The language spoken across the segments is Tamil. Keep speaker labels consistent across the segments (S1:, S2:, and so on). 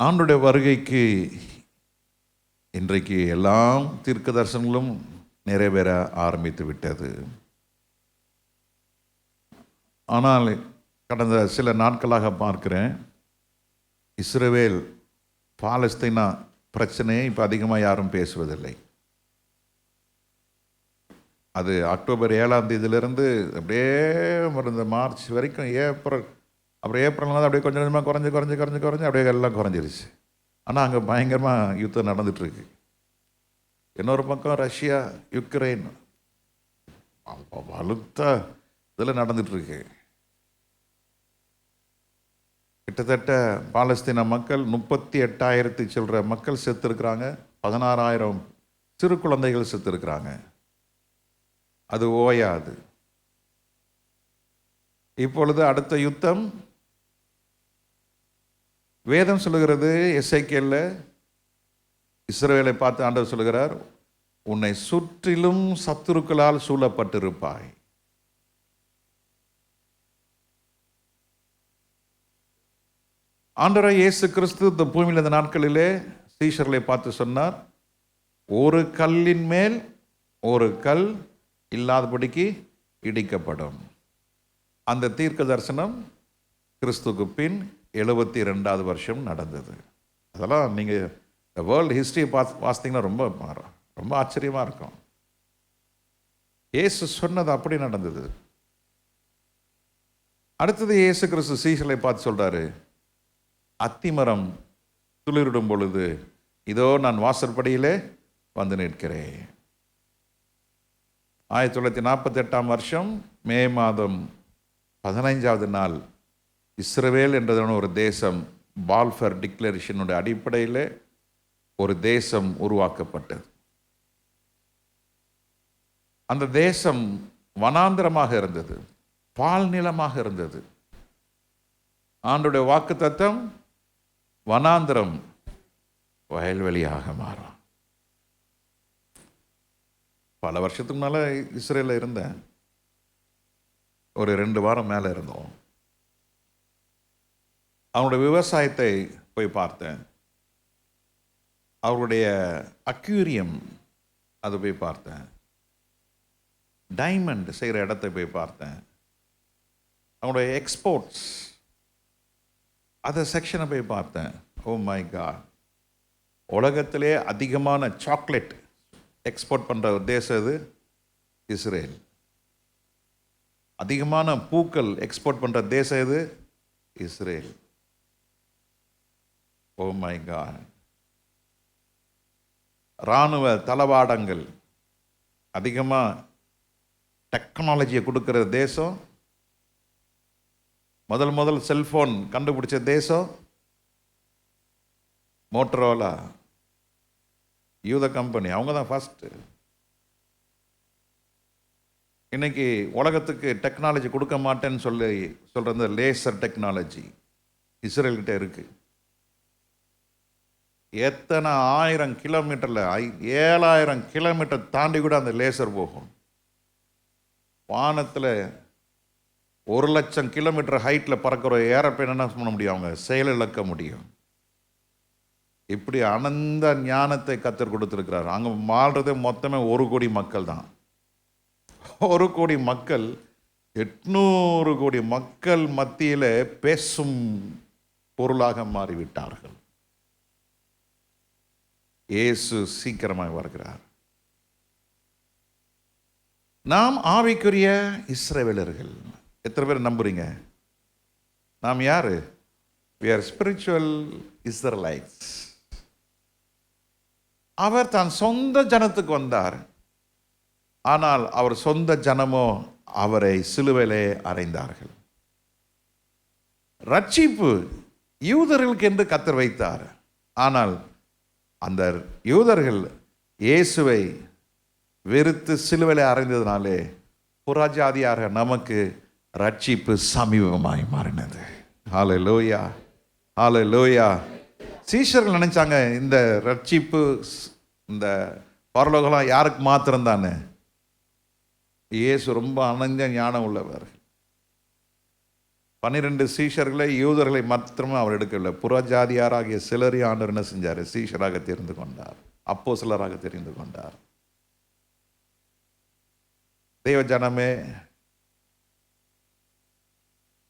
S1: ஆண்டுடைய வருகைக்கு இன்றைக்கு எல்லாம் தீர்க்க தரிசனங்களும் நிறைவேற ஆரம்பித்து விட்டது. ஆனால் கடந்த சில நாட்களாக பார்க்கிறேன், இஸ்ரவேல் பாலஸ்தீனா பிரச்சனையை இப்போ அதிகமாக யாரும் பேசுவதில்லை. அது அக்டோபர் 7ஆம் தேதியிலிருந்து அப்படியே இந்த மார்ச் வரைக்கும் ஏப்ரல், அப்புறம் ஏப்ரல்னால அப்படியே கொஞ்சம் கொஞ்சமாக குறைஞ்சி அப்படியே எல்லாம் குறைஞ்சிருச்சு. ஆனால் அங்கே பயங்கரமாக யுத்தம் நடந்துட்டுருக்கு. இன்னொரு பக்கம் ரஷ்யா யுக்ரைன் வலுத்த இதில் நடந்துட்டுருக்கு. கிட்டத்தட்ட பாலஸ்தீன மக்கள் 38,000 சில்லற மக்கள் செத்துருக்குறாங்க. 16,000 சிறு குழந்தைகள் செத்துருக்குறாங்க. அது ஓயாது. இப்பொழுது அடுத்த யுத்தம் வேதம் சொல்லுகிறது, எசேக்கியேல்ல இஸ்ரவேலை பார்த்து ஆண்டவர் சொல்லுகிறார், உன்னை சுற்றிலும் சத்துருக்களால் சூழப்பட்டிருப்பாய். ஆண்டவராகிய இயேசு கிறிஸ்து இந்த பூமியில் இந்த நாட்களிலே சீஷர்களை பார்த்து சொன்னார், ஒரு கல்லின் மேல் ஒரு கல் இல்லாதபடிக்கு இடிக்கப்படும். அந்த தீர்க்க தரிசனம் கிறிஸ்துக்கு பின் 72வது வருஷம் நடந்தது. அதெல்லாம் நீங்கள் இந்த வேர்ல்டு ஹிஸ்ட்ரியை வாசித்தீங்கன்னா ரொம்ப ஆச்சரியமாக இருக்கும். இயேசு சொன்னது அப்படி நடந்தது. அடுத்தது இயேசு கிறிஸ்து சீஷர்களை பார்த்து சொல்கிறாரு, அத்திமரம் துளிரிடும் பொழுது இதோ நான் வாசற்படியிலே வந்து நிற்கிறேன். 1948ஆம் வருஷம் மே மாதம் 15வது நாள் இஸ்ரவேல் என்றதான ஒரு தேசம் பால்ஃபர் டிக்ளரேஷனுடைய அடிப்படையில் ஒரு தேசம் உருவாக்கப்பட்டது. அந்த தேசம் வனாந்திரமாக இருந்தது, பால் நிலமாக இருந்தது. ஆண்டவருடைய வாக்குத்தத்தம் வனாந்திரம் வயல்வெளியாக மாறும். பல வருஷத்துக்கு மேலே இஸ்ரேலில் இருந்தேன். ஒரு 2 வாரம் மேலே இருந்தோம். அவங்களுடைய விவசாயத்தை போய் பார்த்தேன். அவருடைய அக்யூரியம் அதை போய் பார்த்தேன். டைமண்ட் செய்கிற இடத்தை போய் பார்த்தேன். அவங்களுடைய எக்ஸ்போர்ட்ஸ் அதை செக்ஷனை போய் பார்த்தேன். ஓ மை காட், உலகத்திலே அதிகமான சாக்லேட் எக்ஸ்போர்ட் பண்ணுற ஒரு தேசம் இது இஸ்ரேல். அதிகமான பூக்கள் எக்ஸ்போர்ட் பண்ணுற தேசம் இது இஸ்ரேல். ஓ மை காட், இராணுவ தளவாடங்கள் அதிகமாக டெக்னாலஜியை கொடுக்குற தேசம். முதல் செல்ஃபோன் கண்டுபிடிச்ச தேசம் மோட்டரோலா, யூத கம்பெனி, அவங்க தான் ஃபஸ்ட்டு. இன்னைக்கு உலகத்துக்கு டெக்னாலஜி கொடுக்க மாட்டேன்னு சொல்கிற லேசர் டெக்னாலஜி இஸ்ரேல்கிட்ட இருக்குது. எத்தனை 1000 கிலோமீட்டரில் 7000 கிலோமீட்டர் தாண்டி கூட அந்த லேசர் போகும். வானத்தில் 1,00,000 கிலோமீட்டர் ஹைட்டில் பறக்கிற ஏரோப்ளேன் என்ன பண்ண முடியும்? அவங்க செயலிழக்க முடியும். இப்படி அனந்த ஞானத்தை கத்தர் கொடுத்துருக்கிறார். அங்கே வாழ்றது மொத்தமே 1 கோடி மக்கள் தான். 1 கோடி மக்கள் 800 கோடி மக்கள் மத்தியில் பேசும் பொருளாக மாறிவிட்டார்கள். இயேசு சீக்கிரமாக வருகிறார். நாம் ஆவிக்குரிய இஸ்ரவேலர்கள். எத்தனை பேர் நம்புறீங்க? நாம் யாரு? we are spiritual Israelites. அவர் தான் சொந்த ஜனத்துக்கு வந்தார். ஆனால் அவர் சொந்த ஜனமோ அவரை சிலுவையிலே அறைந்தார்கள். ரட்சிப்பு யூதர்களுக்கு என்று கத்தர் வைத்தார். ஆனால் அந்த யூதர்கள் இயேசுவை வெறுத்து சிலுவையிலே அறைந்ததினாலே புறஜாதியாக நமக்கு ரட்சிப்பு சமீபமாய் மாறினது. ஹல்லேலூயா, ஹல்லேலூயா. சீஷர்கள் நினைச்சாங்க இந்த ரட்சிப்பு, இந்த பரலோகம்லாம் யாருக்கு மாத்திரம்தானே. இயேசு ரொம்ப அனந்த ஞானம் உள்ளவர். 12 சீஷர்களை யூதர்களை மாத்திரமே அவர் எடுக்கவில்லை, புறஜாதியாராகிய சிலரையும் ஆண்டவர் என்ன செஞ்சார்? சீஷராக தெரிந்து கொண்டார், அப்போஸ்தலராக தெரிந்து கொண்டார். தேவ ஜனமே,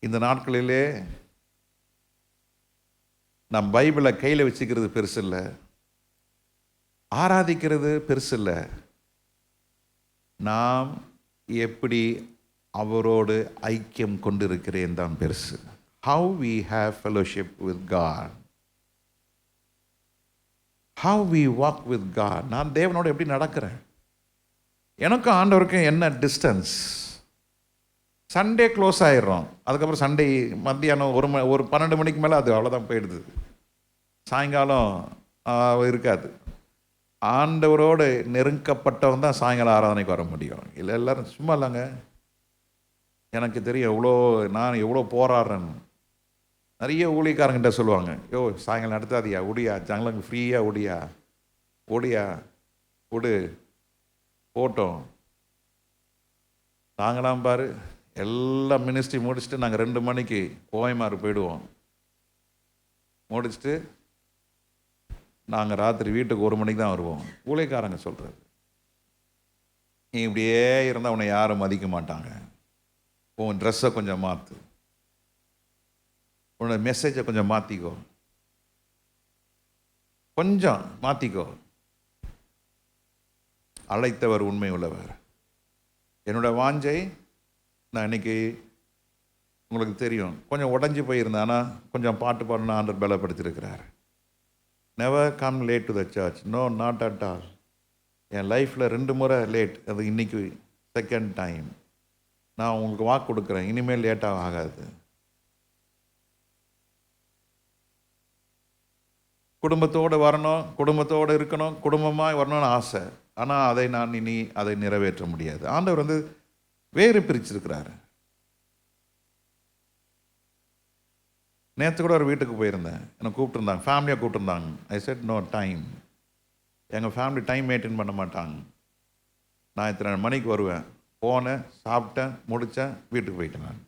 S1: இந்த நாட்களிலே நாம் பைபிளை கையில் வச்சுக்கிறது பெருசு இல்லை, ஆராதிக்கிறது பெருசு இல்லை, நாம் எப்படி அவரோடு ஐக்கியம் கொண்டிருக்கிறேன் தான் பெருசு. How we have fellowship with God, how we walk with God. நான் தேவனோடு எப்படி நடக்கிறேன், எனக்கும் ஆண்டவருக்கும் என்ன டிஸ்டன்ஸ்? சண்டே க்ளோஸ் ஆயிடுறோம், அதுக்கப்புறம் சண்டே மத்தியானம் ஒரு 12 மணிக்கு மேலே அது அவ்வளோதான் போயிடுது, சாயங்காலம் இருக்காது. ஆண்டவரோடு நெருக்கப்பட்டவன் தான் சாயங்காலம் ஆராதனைக்கு வர முடியும். இல்லை எல்லோரும் சும்மா இல்லைங்க, எனக்கு தெரியும் நான் எவ்வளோ போராடுறேன். நிறைய ஊழியக்காரங்கிட்ட சொல்லுவாங்க, யோ சாயங்காலம் நடத்தாதியா, ஒடியா ஜங்களுக்கு ஃப்ரீயாக ஓடியா விடு போட்டோம். நாங்களாம் பாரு எல்லாம் மினிஸ்ட்ரி முடிச்சுட்டு நாங்கள் 2 மணிக்கு கோயமாறு போயிடுவோம், முடிச்சுட்டு நாங்கள் ராத்திரி வீட்டுக்கு 1 மணிக்கு தான் வருவோம். ஊழியக்காரங்க சொல்கிறது, நீ இப்படியே இருந்தால் உன்னை யாரும் மதிக்க மாட்டாங்க, உன் ட்ரெஸ்ஸை கொஞ்சம் மாற்று, உன்னோட மெசேஜை கொஞ்சம் மாற்றிக்கோ, கொஞ்சம் மாற்றிக்கோ. அழைத்தவர் உண்மை உள்ளவர். என்னோட வாஞ்சை, நான் இன்னைக்கு உங்களுக்கு தெரியும் கொஞ்சம் உடஞ்சி போயிருந்தேன், ஆனால் கொஞ்சம் பாட்டு பாடணும் ஆண்டவர் பலப்படுத்தியிருக்கிறார். Never come late to the church, no not at all. என் லைஃப்பில் 2 முறை லேட், அது இன்னைக்கு செகண்ட் டைம். நான் உங்களுக்கு வாக்கு கொடுக்குறேன், இனிமேல் லேட்டாக ஆகாது. குடும்பத்தோடு வரணும், குடும்பத்தோடு இருக்கணும், குடும்பமாக வரணும்னு ஆசை, ஆனால் அதை நிறைவேற்ற முடியாது. ஆண்டவர் வேறு பிரிச்சிருக்கிறாரு. நேற்று கூட ஒரு வீட்டுக்கு போயிருந்தேன், என்னை கூப்பிட்டுருந்தாங்க, ஃபேமிலியாக கூப்பிட்டுருந்தாங்க. ஐ செட் நோ டைம், எங்கள் ஃபேமிலி டைம் மெயின்டைன் பண்ண மாட்டாங்க. நான் இத்தனை மணிக்கு வருவேன், போனேன், சாப்பிட்டேன், முடித்தேன், வீட்டுக்கு போயிட்டேன்.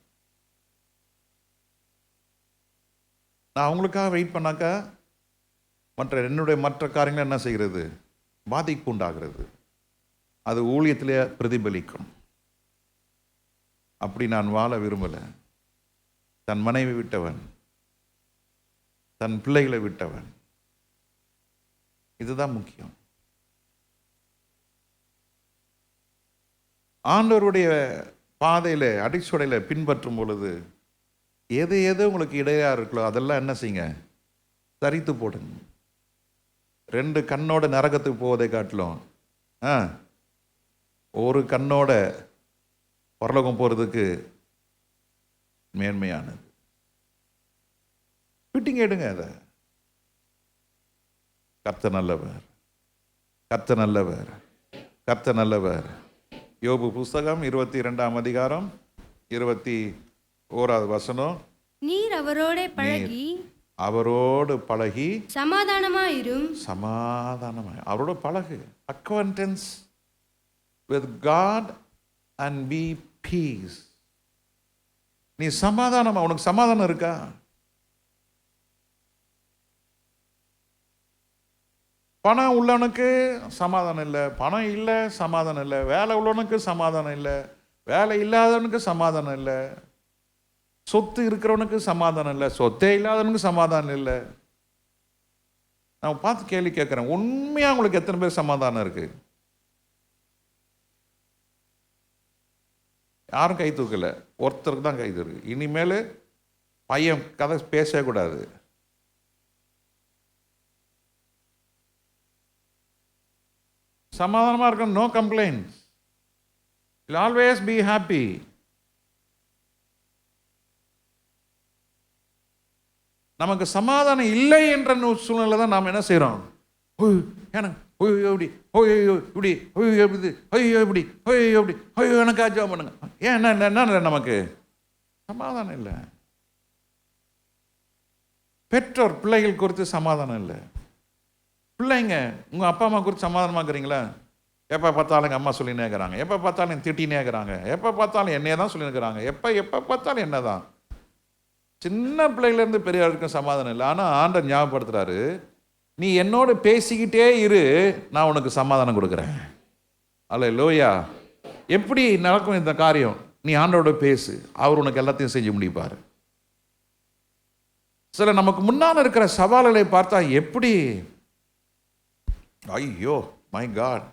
S1: நான் அவங்களுக்காக வெயிட் பண்ணாக்கா என்னுடைய மற்ற காரியங்கள் என்ன செய்கிறது? பாதிப்பு உண்டாகிறது. அது ஊழியத்திலே பிரதிபலிக்கும். அப்படி நான் வாழ விரும்பலை. தன் மனைவி விட்டவன், தன் பிள்ளைகளை விட்டவன், இதுதான் முக்கியம். ஆண்டவருடைய பாதையில் அடிச்சுடையில் பின்பற்றும் பொழுது எது உங்களுக்கு இடையா இருக்கோ அதெல்லாம் என்ன செய்யுங்க? தரித்து போடுங்க. 2 கண்ணோட நரகத்துக்கு போவதை காட்டிலும் ஒரு கண்ணோட பரலோகம் போகிறதுக்கு மேன்மையானது. ஃபிட்டிங் எடுங்க அதை. கர்த்தர் நல்லவர், கர்த்தர் நல்லவர், கர்த்தர் நல்லவர். யோபு புஸ்தகம் 22ஆம் அதிகாரம் 21வது வசனம்.
S2: நீர்
S1: அவரோடு பழகி
S2: சமாதானமாயிரும்.
S1: அவரோட பழகு. Acquaintance with God and be peace. நீ சமாதானமா, உனக்கு சமாதானம் இருக்கா? பணம் உள்ளவனுக்கு சமாதானம் இல்லை, பணம் இல்லை சமாதானம் இல்லை, வேலை உள்ளவனுக்கு சமாதானம் இல்லை, வேலை இல்லாதவனுக்கு சமாதானம் இல்லை, சொத்து இருக்கிறவனுக்கு சமாதானம் இல்லை, சொத்தே இல்லாதவனுக்கு சமாதானம் இல்லை. நான் பார்த்து கேள்வி கேட்குறேன், உண்மையாக உங்களுக்கு எத்தனை பேர் சமாதானம் இருக்கு? யாரும் கை தூக்கலை, ஒருத்தருக்கு தான் கை தூக்கு. இனிமேல் பையன் கதை பேசக்கூடாது. சமாதானமாக இருக்கணும், no complaints, always be happy. நமக்கு சமாதானம் இல்லை என்ற சூழ்நிலை தான் நாம் என்ன செய்கிறோம்? எனக்கு ஆச்சரியம் பண்ணுங்க. ஏன் என்ன நமக்கு சமாதானம் இல்லை. பெற்றோர் பிள்ளைகள் குறித்து சமாதானம் இல்லை. பிள்ளைங்க உங்கள் அப்பா அம்மா குறித்து சமாதானமாக்குறீங்களா? எப்போ பார்த்தாலும் எங்கள் அம்மா சொல்லினே இருக்கிறாங்க, எப்போ பார்த்தாலும் திட்டினே இருக்கிறாங்க, எப்போ பார்த்தாலும் என்னையே தான் சொல்லியிருக்கிறாங்க, எப்போ பார்த்தாலும் என்ன தான். சின்ன பிள்ளையிலேருந்து பெரிய வரைக்கும் சமாதானம் இல்லை. ஆனால் ஆண்டவர் ஞாபகப்படுத்துறாரு, நீ என்னோடு பேசிக்கிட்டே இரு, நான் உனக்கு சமாதானம் கொடுக்குறேன். அல்லேலூயா. எப்படி நடக்கும் இந்த காரியம்? நீ ஆண்டவரோட பேசு, அவர் உனக்கு எல்லாத்தையும் செஞ்சு முடிப்பார். சில நமக்கு முன்னால் இருக்கிற சவால்களை பார்த்தா எப்படி, ஐயோ மை காட்,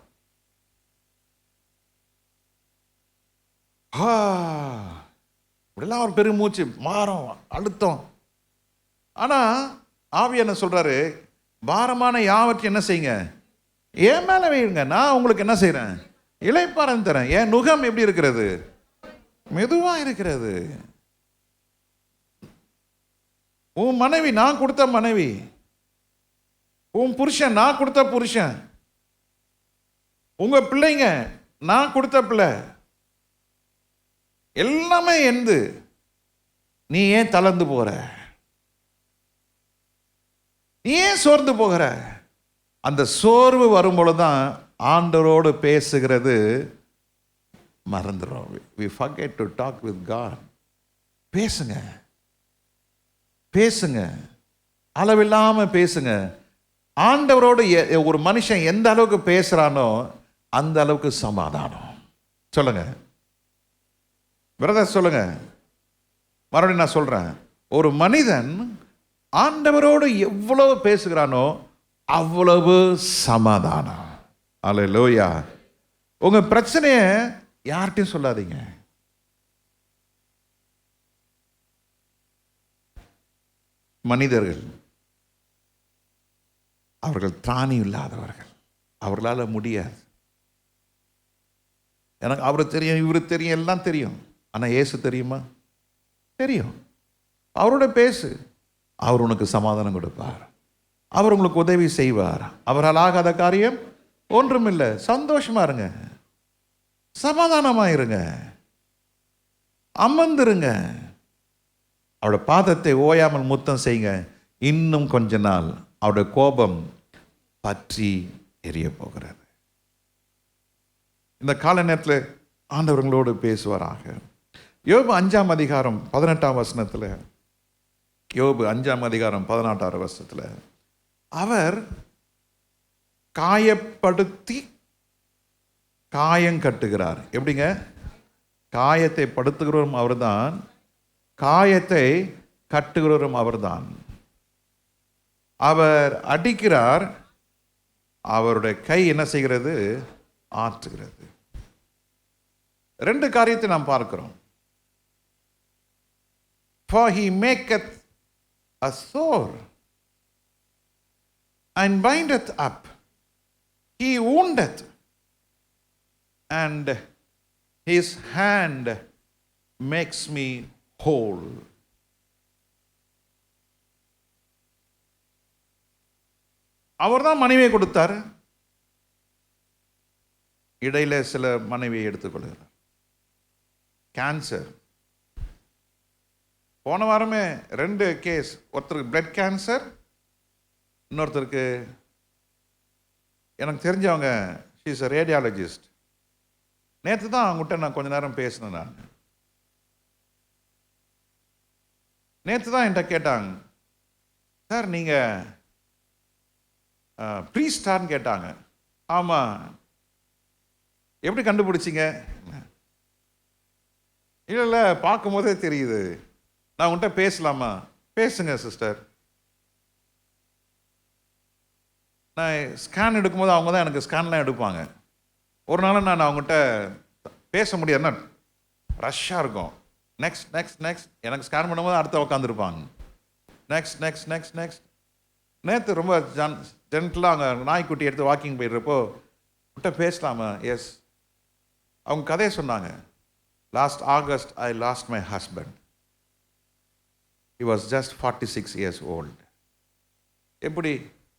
S1: இப்படிலாம் ஒரு பெருமூச்சு, மாறம், அழுத்தம். ஆனால் ஆவி என்ன சொல்றாரு, பாரமான யாவற்றையும் என்ன செய்யுங்க, என் மேலே வையுங்க, நான் உங்களுக்கு என்ன செய்கிறேன், இளைப்பாறுதல் தரேன். என் நுகம் எப்படி இருக்கிறது, மெதுவா இருக்கிறது. உன் மனைவி நான் கொடுத்த மனைவி, உன் புருஷன் நான் கொடுத்த புருஷன், உங்க பிள்ளைங்க நான் கொடுத்த பிள்ளை, எல்லாமே எந்து. நீ ஏன் தளர்ந்து போற, நீ ஏன் சோர்ந்து போகிற? அந்த சோர்வு வரும்பொழுதுதான் ஆண்டவரோடு பேசுகிறது மறந்துடும். we forget to talk with God. பேசுங்க, பேசுங்க, அளவில்லாம பேசுங்க. ஆண்டவரோடு ஒரு மனுஷன் எந்த அளவுக்கு பேசுறானோ அந்த அளவுக்கு சமாதானம். சொல்லுங்க பிரதர், சொல்லுங்க. மறுபடியும் நான் சொல்றேன், ஒரு மனிதன் ஆண்டவரோடு எவ்வளவு பேசுகிறானோ அவ்வளவு சமாதானம். அல்லேலூயா. உங்க பிரச்சனைய யார்கிட்டையும் சொல்லாதீங்க. மனிதர்கள் அவர்கள் திராணி இல்லாதவர்கள், அவர்களால் முடியாது. எனக்கு அவரு தெரியும், இவரு தெரியும், எல்லாம் தெரியும். ஆனால் இயேசு தெரியுமா? தெரியும். அவரோட பேசு, அவர் உனக்கு சமாதானம் கொடுப்பார், அவர் உங்களுக்கு உதவி செய்வார். அவரால் ஆகாத காரியம் ஒன்றுமில்லை. சந்தோஷமா இருங்க, சமாதானமா இருங்க, அமர்ந்துருங்க. அவரோட பாதத்தை ஓயாமல் முத்தம் செய்யுங்க. இன்னும் கொஞ்ச நாள் அவருடைய கோபம் பற்றி எரிய போகிறது. இந்த கால நேரத்தில் ஆண்டவர்களோடு பேசுவாராக. யோபு 5ஆம் அதிகாரம் 18ஆம் வசனத்தில், யோபு 5ஆம் அதிகாரம் 18ஆம் வசனத்தில், அவர் காயப்படுத்தி காயம் கட்டுகிறார். எப்படிங்க? காயத்தை படுத்துகிறவரும் அவர்தான், காயத்தை கட்டுகிறவரும் அவர்தான். அவர் அடிக்கிறார், அவருடைய கை என்ன செய்கிறது? ஆற்றுகிறது. ரெண்டு காரியத்தை நாம் பார்க்கிறோம். For he maketh a sore and bindeth up, he woundeth, and his hand makes me whole. அவர் தான் மனைவியை கொடுத்தார், இடையில சில மனைவியை எடுத்துக்கொள்கிறார். கேன்சர், போன வாரமே 2 கேஸ். ஒருத்தருக்கு பிளட் கேன்சர், இன்னொருத்தருக்கு எனக்கு தெரிஞ்சவங்க, ஷீ இஸ் அ ரேடியாலஜிஸ்ட். நேற்று தான் அவங்ககிட்ட நான் கொஞ்ச நேரம் பேசினேன். நான் நேற்று தான் என்கிட்ட கேட்டாங்க, சார் நீங்கள் ப்ரீஸ்டான்னு கேட்டாங்க. ஆமாம், எப்படி கண்டுபிடிச்சிங்க? இல்லை இல்லை, பார்க்கும்போதே தெரியுது. நான் உங்கள்கிட்ட பேசலாமா? பேசுங்க சிஸ்டர். நான் ஸ்கேன் எடுக்கும்போது அவங்க தான் எனக்கு ஸ்கேன்லாம் எடுப்பாங்க. ஒரு நாள் நான் அவங்ககிட்ட பேச முடியாதுன்னா ரஷ்ஷாக இருக்கும். நெக்ஸ்ட் நெக்ஸ்ட் நெக்ஸ்ட், எனக்கு ஸ்கேன் பண்ணும்போது அடுத்த உட்காந்துருப்பாங்க. Next next next next. நேற்று ரொம்ப ஜென்டலாக அங்கே நாய்க்குட்டி எடுத்து வாக்கிங் போயிடுறப்போ கிட்ட பேசலாமா? எஸ். அவங்க கதையை சொன்னாங்க. Last August I last my husband. He was just 46 years old. எப்படி?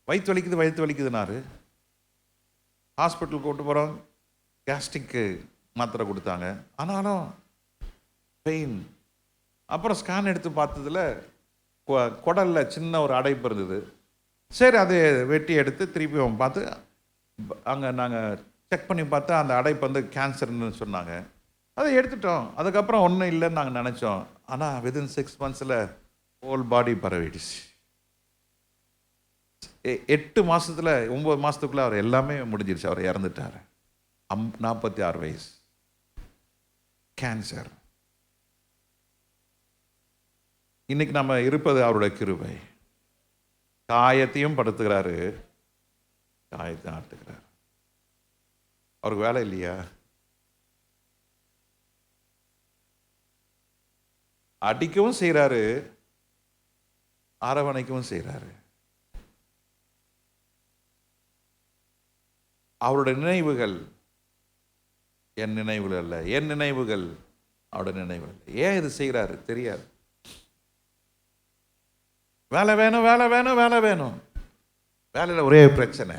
S1: வயிற்று வலிக்குது, வயிற்று வலிக்குதுனாரு. ஹாஸ்பிட்டலுக்கு கூட்டு போகிறோம், கேஸ்ட்ரிக்கு மாத்திரை கொடுத்தாங்க, ஆனாலும் பெயின். அப்புறம் ஸ்கேன் எடுத்து பார்த்ததில் குடலில் சின்ன ஒரு அடைப்பு இருந்தது. சரி, அதை வெட்டி எடுத்து திருப்பி பார்த்து அங்கே நாங்கள் செக் பண்ணி பார்த்தா அந்த அடைப்பு வந்து கேன்சர்னு சொன்னாங்க. அதை எடுத்துட்டோம். அதுக்கப்புறம் ஒன்றும் இல்லைன்னு நாங்கள் நினச்சோம். ஆனால் வித்தின் 6 months ஹோல் பாடி பரவிடுச்சு. 8 மாசத்துல 9 மாசத்துக்குள்ள அவர் எல்லாமே முடிஞ்சிருச்சு. அவர் இறந்துட்டார். 46 வயசு. கேன்சர். இன்னைக்கு நம்ம இருப்பது அவருடைய கிருபை. காயத்தையும் படுத்துகிறாரு, காயத்தை ஆட்டுகிறார். அவருக்கு வேலை இல்லையா? அடிக்கவும் செய்கிறாரு, அரவணைக்கவும் செய்கிறாரு. அவருடைய நினைவுகள் என் நினைவுகள் அல்ல, என் நினைவுகள் அவருடைய நினைவுகள். ஏன் இது செய்கிறாரு தெரியாது. வேலை வேணும், வேலை வேணும், வேலை வேணும். வேலையில் ஒரே பிரச்சனை.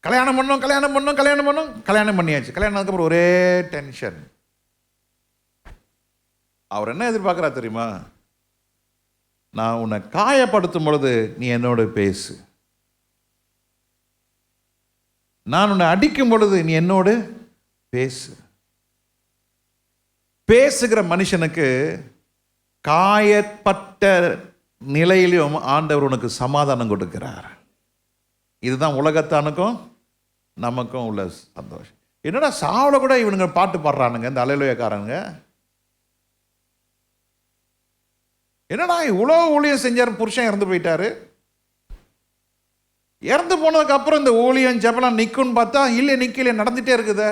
S1: கல்யாணம் பண்ணணும், கல்யாணம் பண்ணணும், கல்யாணம் பண்ணணும். கல்யாணம் பண்ணியாச்சு. கல்யாணம் அதுக்கப்புறம் ஒரே டென்ஷன். அவர் என்ன எதிர்பார்க்குறா தெரியுமா? நான் உன்னை காயப்படுத்தும் பொழுது நீ என்னோட பேசு. நான் உன்னை அடிக்கும் பொழுது நீ என்னோடு பேசு. பேசுகிற மனுஷனுக்கு காயப்பட்ட நிலையிலும் ஆண்டவர் உனக்கு சமாதானம் கொடுக்கிறார். இதுதான் உலகத்தானுக்கும் நமக்கும் உள்ள சந்தோஷம். என்னடா சாவல கூட இவனுங்க பாட்டு பாடுறானுங்க இந்த அல்லேலூயாக்காரனுங்க. என்னடா இவ்வளோ ஊழியம் செஞ்சார், புருஷன் இறந்து போயிட்டாரு. இறந்து போனதுக்கு அப்புறம் இந்த ஊழியம் ஜெபலாம் நிற்கும்னு பார்த்தா இல்லை, நிற்கல, நடந்துட்டே இருக்குத.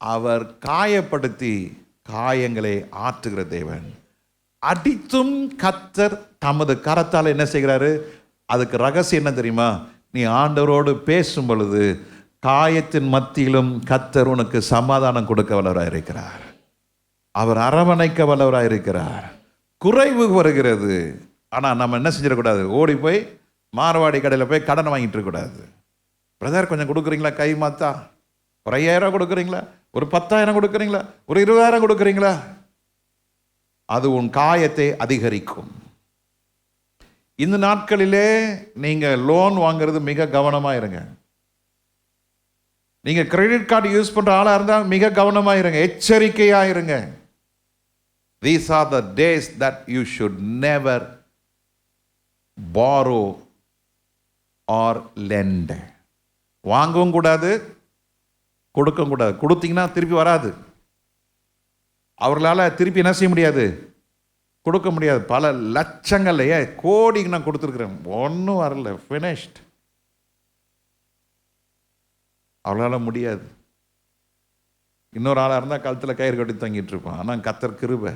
S1: அவர் காயப்படுத்தி காயங்களை ஆற்றுகிற தேவன். அடித்தும் கர்த்தர் தமது கரத்தால் என்ன செய்கிறாரு? அதுக்கு ரகசியம் என்ன தெரியுமா? நீ ஆண்டவரோடு பேசும் பொழுது காயத்தின் மத்தியிலும் கர்த்தர் உனக்கு சமாதானம் கொடுக்க வல்லவராக இருக்கிறார். அவர் அரவணைக்க வல்லவராக இருக்கிறார். குறைவு வருகிறது, ஆனால் நம்ம என்ன செஞ்சிடக்கூடாது? ஓடி போய் மார்வாடி கடையில் போய் கடன் வாங்கிட்டு இருக்கக்கூடாது. பிரதர் கொஞ்சம் கொடுக்குறீங்களா? கை மாத்தா ஒரு 5000 கொடுக்குறீங்களா? ஒரு 10,000 கொடுக்குறீங்களா? ஒரு 20,000 கொடுக்குறீங்களா? அது உன் காயத்தை அதிகரிக்கும். இந்த நாட்களிலே நீங்க லோன் வாங்குறது மிக கவனமா இருங்க. நீங்க கிரெடிட் கார்டு யூஸ் பண்ற ஆளா இருந்தா மிக கவனமா இருங்க, எச்சரிக்கையா இருங்க. These are the days that you should never borrow or lend. வாங்கவும் கூடாது, கொடுக்கவும் கூடாது. கொடுத்தீங்கன்னா திருப்பி வராது. அவர்களால் திருப்பி என்ன செய்ய முடியாது? கொடுக்க முடியாது. பல லட்சங்கள், கோடிக்கு நான் கொடுத்துருக்குறேன், ஒன்றும் வரல, ஃபினிஷ்ட். அவளால் முடியாது. இன்னொரு ஆளாக இருந்தால் கழுத்தில் கயிறு கட்டி தங்கிட்டு இருப்பான். ஆனால் கர்த்தர் கிருபை.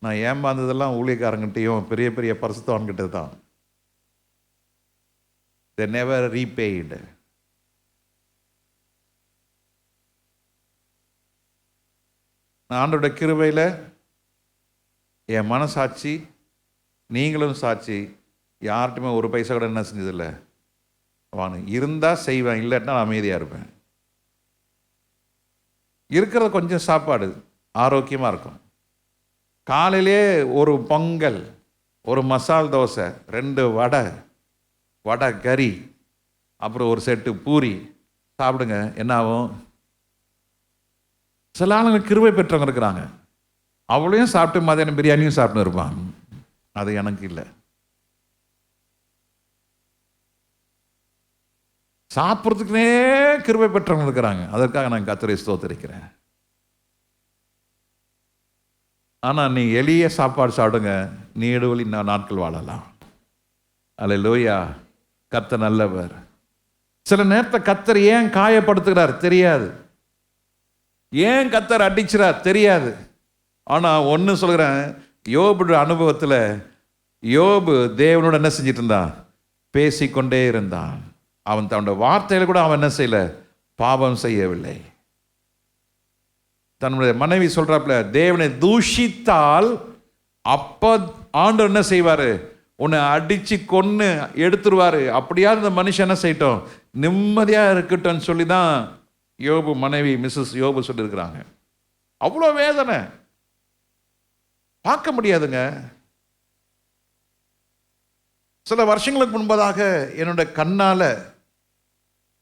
S1: நான் ஏமாந்ததெல்லாம் ஊழியக்காரங்கிட்டையும் பெரிய பெரிய பரிசுத்தவான்கிட்ட தான். They never repaid. நான் ஆண்டோட கிருபையில் என் மனசாட்சி, நீங்களும் சாட்சி, யார்கிட்டையுமே ஒரு பைசா கூட என்ன செஞ்சதில்லை. இருந்தால் செய்வேன், இல்லாட்டினா நான் அமைதியாக இருப்பேன். இருக்கிறது கொஞ்சம் சாப்பாடு ஆரோக்கியமாக இருக்கும். காலையிலே ஒரு பொங்கல், ஒரு மசால் தோசை, 2 வடை கறி, அப்புறம் ஒரு செட்டு பூரி சாப்பிடுங்க. என்ன ஆகும்? சில ஆளுங்க கிருபை பெற்றவங்க இருக்கிறாங்க, அவளையும் சாப்பிட்டு மதியானம் பிரியாணியும் சாப்பிட்டு இருப்பான். அது எனக்கு இல்லை. சாப்பிட்றதுக்குனே கிருபை பெற்றவங்க இருக்கிறாங்க. அதற்காக நான் கர்த்தரை ஸ்தோத்திரிக்கிறேன். ஆனால் நீ எளிய சாப்பாடு சாப்பிடுங்க, நீடுவழி நாட்கள் வாழலாம். அல்லேலூயா. கர்த்தர் நல்லவர். சில நேரத்தை கர்த்தர் ஏன் காயப்படுத்துகிறார் தெரியாது, ஏன் கர்த்தர் அடிக்கிறார் தெரியாது. ஆனால் ஒன்று சொல்கிறேன், யோபுடைய அனுபவத்தில் யோபு தேவனோட என்ன செஞ்சிட்டு இருந்தான்? பேசிக்கொண்டே இருந்தான். அவன் தன்னோட வார்த்தையில கூட அவன் என்ன செய்யல? பாவம் செய்யவில்லை. தன்னுடைய மனைவி சொல்றாப்புல, தேவனை தூஷித்தால் அப்ப ஆண்டவர் என்ன செய்வாரு? உன்னை அடிச்சு கொன்னு எடுத்துருவாரு. அப்படியா இந்த மனுஷன் என்ன செய்யட்டும், நிம்மதியா இருக்கட்டும் சொல்லி தான் யோபு மனைவி மிஸ்ஸஸ் யோபு சொல்லியிருக்கிறாங்க. அவ்வளோ வேதனை பார்க்க முடியாதுங்க. சில வருஷங்களுக்கு முன்பதாக என்னோட கண்ணால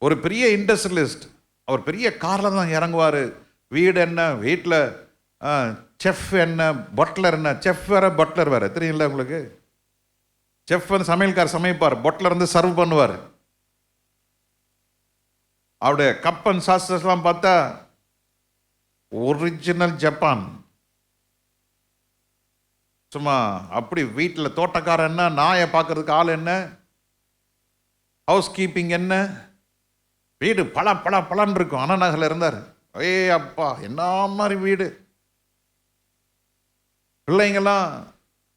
S1: ஒரு பெரிய இண்டஸ்ட்ரியலிஸ்ட், அவர் பெரிய காரில் தான் இறங்குவார். வீடு என்ன, வீட்டில் செஃப் என்ன, பட்லர் என்ன. செஃப் வேற பட்லர் வேற, தெரியுங்களா உங்களுக்கு? செஃப் வந்து சமையல்கார் சமைப்பார், பட்லர் வந்து சர்வ் பண்ணுவார். அவருடைய கப் அண்ட் சாஸ்லாம் பார்த்தா ஒரிஜினல் ஜப்பான். சும்மா அப்படி வீட்டில் தோட்டக்காரன் என்ன, நாயை பார்க்கறதுக்கு ஆள் என்ன, ஹவுஸ் கீப்பிங் என்ன, வீடு பல பல பலன்னு இருக்கும். அண்ணா நகரில் இருந்தார். அப்பா என்ன மாதிரி வீடு, பிள்ளைங்கெல்லாம்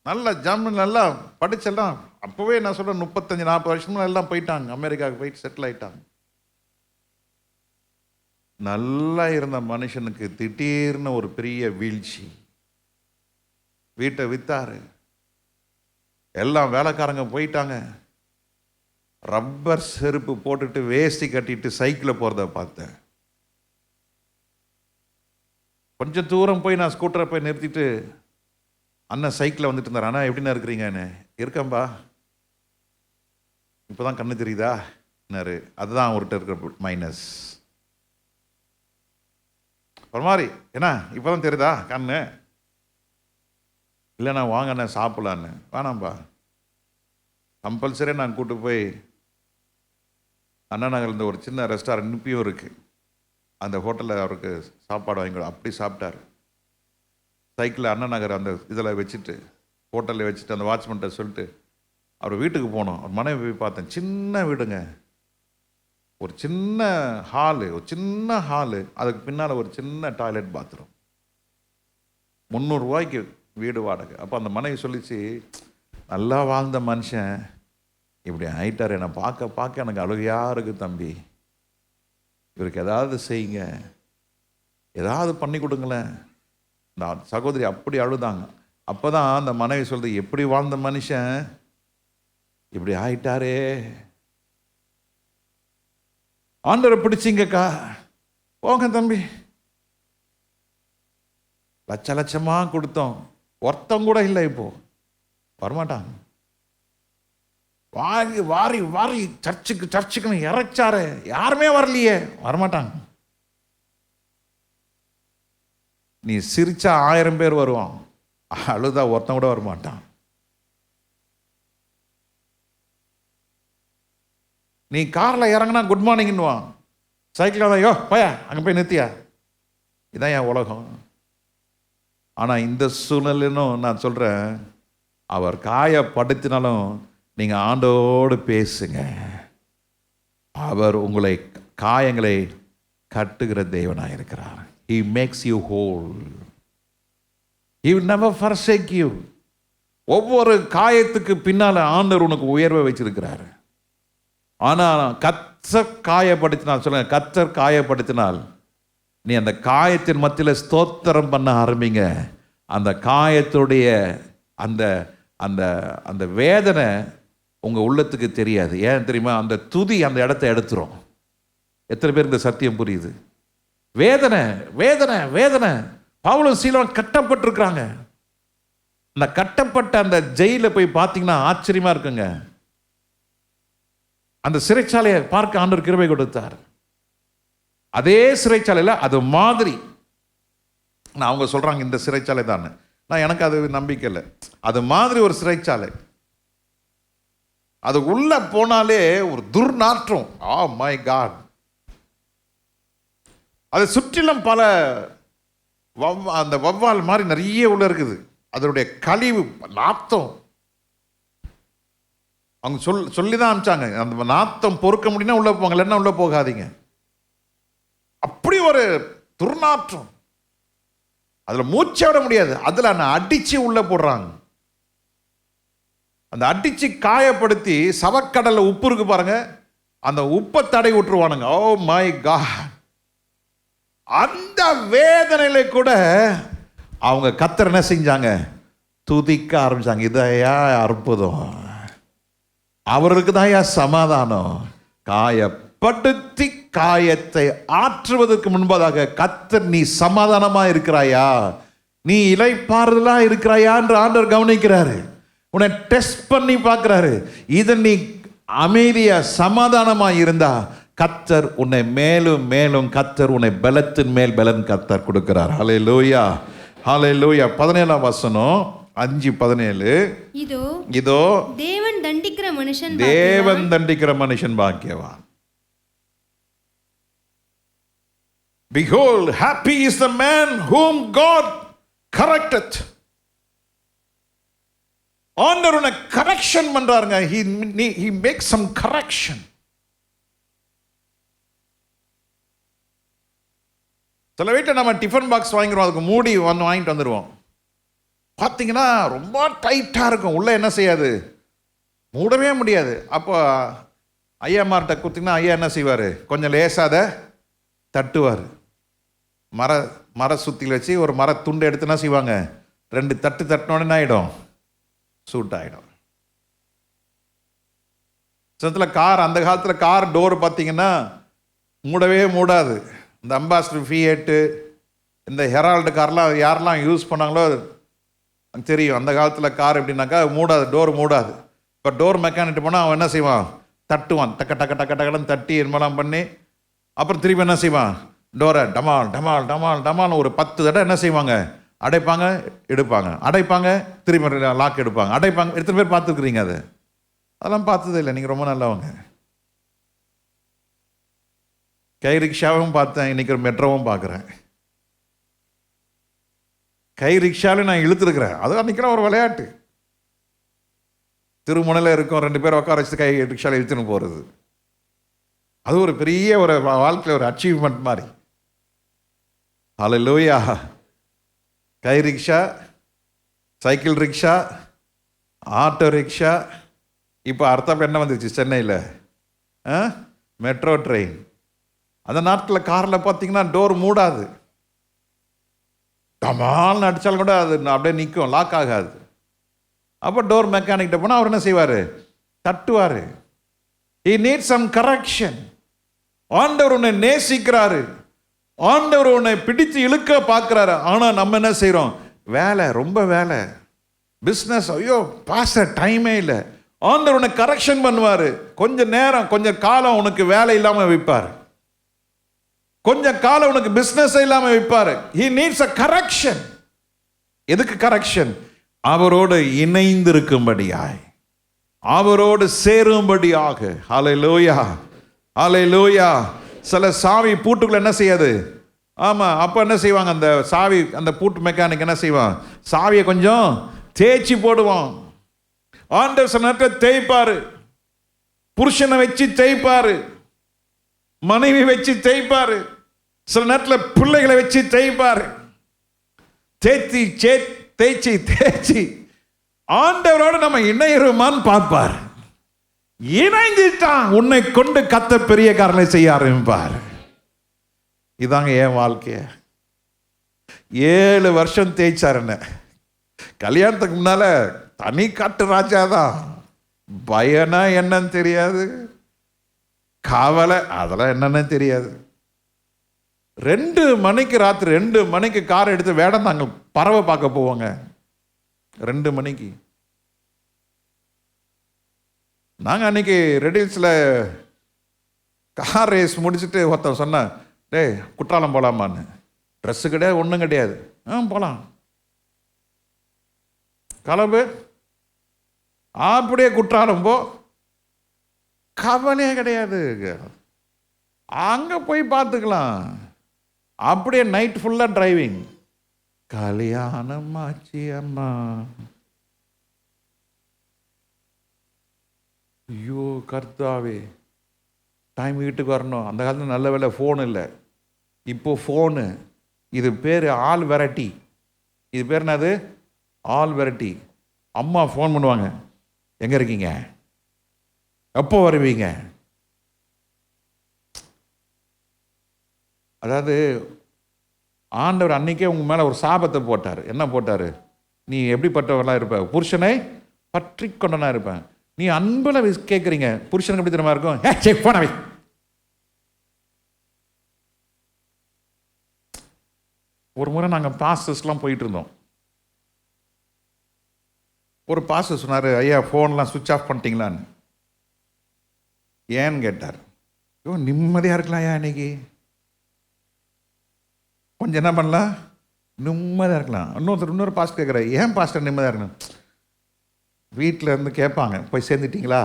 S1: நல்லா ஜம்மு நல்லா படிச்செல்லாம். அப்போவே நான் சொல்கிறேன் 35-40 வருஷமா எல்லாம் போயிட்டாங்க, அமெரிக்காவுக்கு போயிட்டு செட்டில் ஆயிட்டாங்க. நல்லா இருந்த மனுஷனுக்கு திடீர்னு ஒரு பெரிய வீழ்ச்சி. வீட்டை வித்தாரு, எல்லாம் வேலைக்காரங்க போயிட்டாங்க. ரப்பர் செருப்பு போட்டுட்டு வேஷ்டி கட்டிட்டு சைக்கிளில் போகிறத பார்த்தேன். கொஞ்சம் தூரம் போய் நான் ஸ்கூட்டரை போய் நிறுத்திட்டு, அண்ணன் சைக்கிளில் வந்துட்டு இருந்தார். அண்ணா எப்படின்னா இருக்கிறீங்கன்னு. இருக்கேன்பா, இப்போ தான் கண்ணு தெரியுதா என்னாரு. அதுதான் அவர்கிட்ட இருக்கிற மைனஸ். ஒரு மாதிரி என்ன இப்போ தான் தெரியுதா கண்ணு, இல்லைண்ணா வாங்கண்ணே சாப்பிடலான்னு. வேணாம்பா, கம்பல்சரியாக நான் கூப்பிட்டு போய் அண்ணா நகர்லேருந்து ஒரு சின்ன ரெஸ்டாரண்ட் நிப்பியும் இருக்குது, அந்த ஹோட்டலில் அவருக்கு சாப்பாடு வாங்கி அப்படி சாப்பிட்டார். சைக்கிளில் அண்ணா நகர் அந்த இதில் வச்சுட்டு, ஹோட்டலில் வச்சுட்டு அந்த வாட்ச்மேன்ட்ட சொல்லிட்டு அவர் வீட்டுக்கு போனோம். அவர் மனைவி போய் பார்த்தேன். சின்ன வீடுங்க, ஒரு சின்ன ஹாலு, அதுக்கு பின்னால் ஒரு சின்ன டாய்லெட் பாத்ரூம், 300 ரூபாய்க்கு வீடு வாடகை. அப்போ அந்த மனைவி சொல்லிச்சு, நல்லா வாழ்ந்த மனுஷன் இப்படி ஆயிட்டார், என்னை பார்க்க பார்க்க எனக்கு அழுகையாக இருக்குது தம்பி, இவருக்கு ஏதாவது செய்யுங்க, ஏதாவது பண்ணி கொடுங்களேன். நான் சகோதரி அப்படி அழுதாங்க. அப்போ தான் அந்த மனைவி சொல்லுது, எப்படி வாழ்ந்த மனுஷன் இப்படி ஆயிட்டாரே, ஆண்டரை பிடிச்சிங்கக்கா, போங்க தம்பி. லட்ச லட்சமாக கொடுத்தோம், ஒருத்தம் கூட இல்லை, இப்போ வரமாட்டாங்க. வாரி வாரி வாரி சர்ச்சுக்குன்னு இறைச்சாரு, யாருமே வரலையே, வரமாட்டாங்க. நீ சிரிச்சா 1000 பேர் வருவான், அழுதா ஒருத்தன் கூட வரமாட்டான். நீ காரில் இறங்கினா குட் மார்னிங்னுவான், சைக்கிளில் தான் யோ போயா அங்கே போய் நிறுத்தியா, இதான் என் உலகம். ஆனால் இந்த சூழ்நிலையும் நான் சொல்கிறேன், அவர் காயப்படுத்தினாலும் நீங்கள் ஆண்டோடு பேசுங்க. அவர் உங்களை காயங்களை கட்டுகிற தேவனாக இருக்கிறார். He makes you whole. He will never forsake you. ஒவ்வொரு காயத்துக்கு பின்னால் ஆண்டவர் உனக்கு உயர்வை வச்சிருக்கிறார். ஆனால் கர்த்தர் காயப்படுத்தினால், சொல்லுங்க, கர்த்தர் காயப்படுத்தினால் நீ அந்த காயத்தின் மத்தியில் ஸ்தோத்திரம் பண்ண ஆரம்பிங்க. அந்த காயத்துடைய அந்த அந்த அந்த வேதனை உங்கள் உள்ளத்துக்கு தெரியாது. ஏன் தெரியுமா? அந்த துதி அந்த இடத்த எடுத்துரும். எத்தனை பேர் இந்த சத்தியம் புரியுது? வேதனை வேதனை வேதனை. பவுலும் சீலாவும் கட்டப்பட்டிருக்கிறாங்க. அந்த கட்டப்பட்ட அந்த ஜெயிலில் போய் பார்த்தீங்கன்னா ஆச்சரியமா இருக்குங்க. அந்த சிறைச்சாலையை பார்க்க ஆண்டவர் கிருபை கொடுத்தார். அதே சிறைச்சாலையில் அது மாதிரி நான் அவங்க சொல்றாங்க இந்த சிறைச்சாலை தான். நான் எனக்கு அது நம்பிக்கை இல்லை. அது மாதிரி ஒரு சிறைச்சாலை, அது உள்ள போனாலே ஒரு துர்நாற்றம். My God. அதை சுற்றிலும் பல அந்த வவ்வால் மாதிரி நிறைய உள்ள இருக்குது. அதனுடைய கழிவு நாத்தம் அவங்க சொல்லிதான் அனுப்பிச்சாங்க. அந்த நாத்தம் பொறுக்க முடியும்னா உள்ள போங்க, இல்லைன்னா உள்ள போகாதீங்க. அப்படி ஒரு துர்நாற்றம், அதுல மூச்சை விட முடியாது. அதுல அடிச்சு உள்ள போடுறாங்க. அந்த அடிச்சு காயப்படுத்தி சவக்கடல்ல உப்பு இருக்கு பாருங்க, அந்த உப்பை தடை விட்டுருவானுங்க. Oh my God. அந்த வேதனையில கூட அவங்க கர்த்தர் என்ன செஞ்சாங்க? துதிக்க ஆரம்பிச்சாங்க. இதையா அற்புதம், அவருக்கு தான் சமாதானம். காயப்படுத்தி காயத்தை ஆற்றுவதற்கு முன்பதாக கர்த்தர், நீ சமாதானமா இருக்கிறாயா, நீ இளைப்பாறுதலா இருக்கிறாயா என்று ஆண்டவர் கவனிக்கிறாரு. உன்னை டெஸ்ட் பண்ணி பார்க்கிறாரு. இதை நீ அமைதியா சமாதானமா இருந்தா கர்த்தர் உன்னை மேலும் மேலும், கர்த்தர் உன்னை பலத்தின் மேல் பலன் கர்த்தர் கொடுக்கிறார். ஹல்லேலூயா. ஹalleluya. 17ஆம் வசனம் 5:17.
S2: இதோ
S1: இதோ
S2: தேவன் தண்டிக்கிற மனுஷன்
S1: தேவன் தண்டிக்கிற மனுஷன் பாக்கியவான். Behold, happy is the man whom God correcteth. ஆண்டவர் உன்னை correction பண்றாருங்க. he makes some correction. சில வீட்டில் நம்ம டிஃபன் பாக்ஸ் வாங்கிடுவோம், அதுக்கு மூடி வாங்கிட்டு வந்துடுவோம். பார்த்தீங்கன்னா ரொம்ப டைட்டாக இருக்கும், உள்ளே என்ன செய்யாது, மூடவே முடியாது. அப்போ ஐயாமார்கிட்ட கொடுத்தீங்கன்னா ஐயா என்ன செய்வார், கொஞ்சம் லேசாத தட்டுவார். மர சுத்தியில் வச்சு ஒரு மர துண்டு எடுத்து என்ன செய்வாங்க, 2 தட்டு தட்டினோடனே என்ன ஆகிடும், சூட் ஆகிடும். சிலத்தில் கார், அந்த காலத்தில் கார் டோர் பார்த்தீங்கன்னா மூடவே மூடாது. இந்த அம்பாஸ்டர் ஃபியேட்டு, இந்த ஹெரால்டு கார்லாம் யாரெல்லாம் யூஸ் பண்ணாங்களோ தெரியும். அந்த காலத்தில் கார் எப்படின்னாக்கா மூடாது, டோர் மூடாது. இப்போ டோர் மெக்கானிக் போனால் அவன் என்ன செய்வான், தட்டுவான், டக்க டக்க டக்க டக்கன்னு தட்டி என்னமெல்லாம் பண்ணி அப்புறம் திருப்பி என்ன செய்வான், டோரை டமால் டமால் டமால் டமால் ஒரு 10 தடவை என்ன செய்வாங்க, அடைப்பாங்க எடுப்பாங்க, அடைப்பாங்க திருப்பி லாக் எடுப்பாங்க, அடைப்பாங்க. எத்தனை பேர் பார்த்துருக்குறீங்க அது? அதெல்லாம் பார்த்ததே இல்லை, நீங்கள் ரொம்ப நல்லவங்க. கை ரிக்ஷாவும் பார்த்தேன், இன்றைக்கி ஒரு மெட்ரோவும் பார்க்குறேன். கை ரிக்ஷாவில் நான் இழுத்துருக்கிறேன், அது அன்றைக்கி ஒரு விளையாட்டு. திருமுனையில் இருக்கும், 2 பேர் உட்கார வச்சு கை ரிக்ஷாவில் இழுத்துன்னு போகிறது, அது ஒரு பெரிய ஒரு வாழ்க்கையில் ஒரு அச்சீவ்மெண்ட் மாதிரி. ஹல்லேலூயா. கை rickshaw, cycle rickshaw, auto rickshaw, இப்போ அர்த்தம் என்ன வந்துருச்சு சென்னையில், மெட்ரோ ட்ரெயின். அந்த நாட்டில் காரில் பார்த்தீங்கன்னா டோர் மூடாது, டமால்னு அடித்தாலும் கூட அது அப்படியே நிற்கும், லாக் ஆகாது. அப்போ டோர் மெக்கானிக்கிட்ட போனால் அவர் என்ன செய்வார், தட்டுவார். he needs some correction. ஆண்டவர் உன்னை நேசிக்கிறாரு, ஆண்டவர் உன்னை பிடித்து இழுக்க பார்க்குறாரு. ஆனால் நம்ம என்ன செய்கிறோம், வேலை, ரொம்ப வேலை, பிஸ்னஸ், ஐயோ பாச டைமே இல்லை. ஆண்டவர் உன்னை கரெக்ஷன் பண்ணுவார். கொஞ்சம் நேரம், கொஞ்சம் காலம் உனக்கு வேலை இல்லாமல் வைப்பார், கொஞ்சம் காலம் உனக்கு பிஸ்னஸ் இல்லாமல் வைப்பார். he needs a correction. எதுக்கு கரெக்ஷன்? அவரோடு இணைந்திருக்கும்படியாய், அவரோடு சேரும்படியாக. ஹல்லேலூயா, ஹல்லேலூயா. சில சாவி பூட்டுக்குள்ள என்ன செய்யாது, ஆமாம், அப்போ என்ன செய்வாங்க, அந்த சாவி, அந்த பூட்டு மெக்கானிக் என்ன செய்வான், சாவியை கொஞ்சம் தேய்ச்சி போடுவான். ஆண்டவர் சில நேரத்தில் தேய்ப்பார், புருஷனை வச்சு தேய்ப்பார், மனைவி வச்சு தேய்ப்பார், சில நேரத்தில் பிள்ளைகளை வச்சு தேய்ப்பார். தேய்ச்சி தேய்ச்சி தேய்ச்சி ஆண்டவரோடு நம்ம இணையருமான்னு பார்ப்பார். இணைஞ்சிட்டான், உன்னை கொண்டு கத்த பெரிய காரணை செய்ய ஆரம்பிப்பார். இதாங்க என் வாழ்க்கைய. 7 வருஷம் தேய்ச்சார் என்ன. கல்யாணத்துக்கு முன்னால தனி காட்டு ராஜாதான். பயனா என்னன்னு தெரியாது, காவலை அதெல்லாம் என்னன்னு தெரியாது. 2 மணிக்கு, ராத்திரி 2 மணிக்கு கார் எடுத்து வேடந்தாங்க பறவை பார்க்க போவாங்க. 2 மணிக்கு. நாங்கள் அன்னைக்கு ரெடில்ஸில் கார் ரேஸ் முடிச்சுட்டு ஒருத்தன் சொன்னேன், டேய் குற்றாலம் போகலாமான்னு. ட்ரெஸ்ஸு கிடையாது, ஒன்றும் கிடையாது. போகலாம், கிளம்பு. அப்படியே குற்றாலம் போ, கவலையே கிடையாது, அங்கே போய் பார்த்துக்கலாம். அப்படியே நைட் ஃபுல்லாக டிரைவிங். கல்யாணம் ஆச்சு அம்மா. ஐயோ கர்த்தாவே, டைம் வீட்டுக்கு வரணும். அந்த காலத்தில் நல்ல வேலை ஃபோன் இல்லை, இப்போ ஃபோனு. இது பேர் ஆல் வெரைட்டி. இது பேர் என்னது, ஆல் வெரைட்டி. அம்மா ஃபோன் பண்ணுவாங்க, எங்கே இருக்கீங்க, எப்போ வருவீங்க. அதாவது ஆண்டவர் அன்னைக்கே உங்கள் மேலே ஒரு சாபத்தை போட்டார். என்ன போட்டார், நீ எப்படிப்பட்டவர்களாக இருப்ப, புருஷனை பற்றி கொண்டனா இருப்பேன். நீ அன்பில் கேட்குறீங்க, புருஷனுக்கு எப்படி தெரியுமா இருக்கும், செக் பண்ணவை. ஒரு முறை நாங்கள் பாஸ்டர்ஸ்லாம் போயிட்டு இருந்தோம். ஒரு பாஸ்டர் சொன்னார், ஐயா ஃபோன்லாம் சுவிட்ச் ஆஃப் பண்ணிட்டீங்களான்னு. ஏன்னு கேட்டார். ஐயோ நிம்மதியாக இருக்கலாம் ஐயா, இன்னைக்கு கொஞ்சம் என்ன பண்ணலாம், நிம்மதியாக இருக்கலாம். இன்னொரு பாஸ்டர் கேட்குறாரு, ஏன் பாஸ்டர் நிம்மதியாக இருக்கணும்? வீட்டில் இருந்து கேட்பாங்க, போய் சேர்ந்துட்டீங்களா,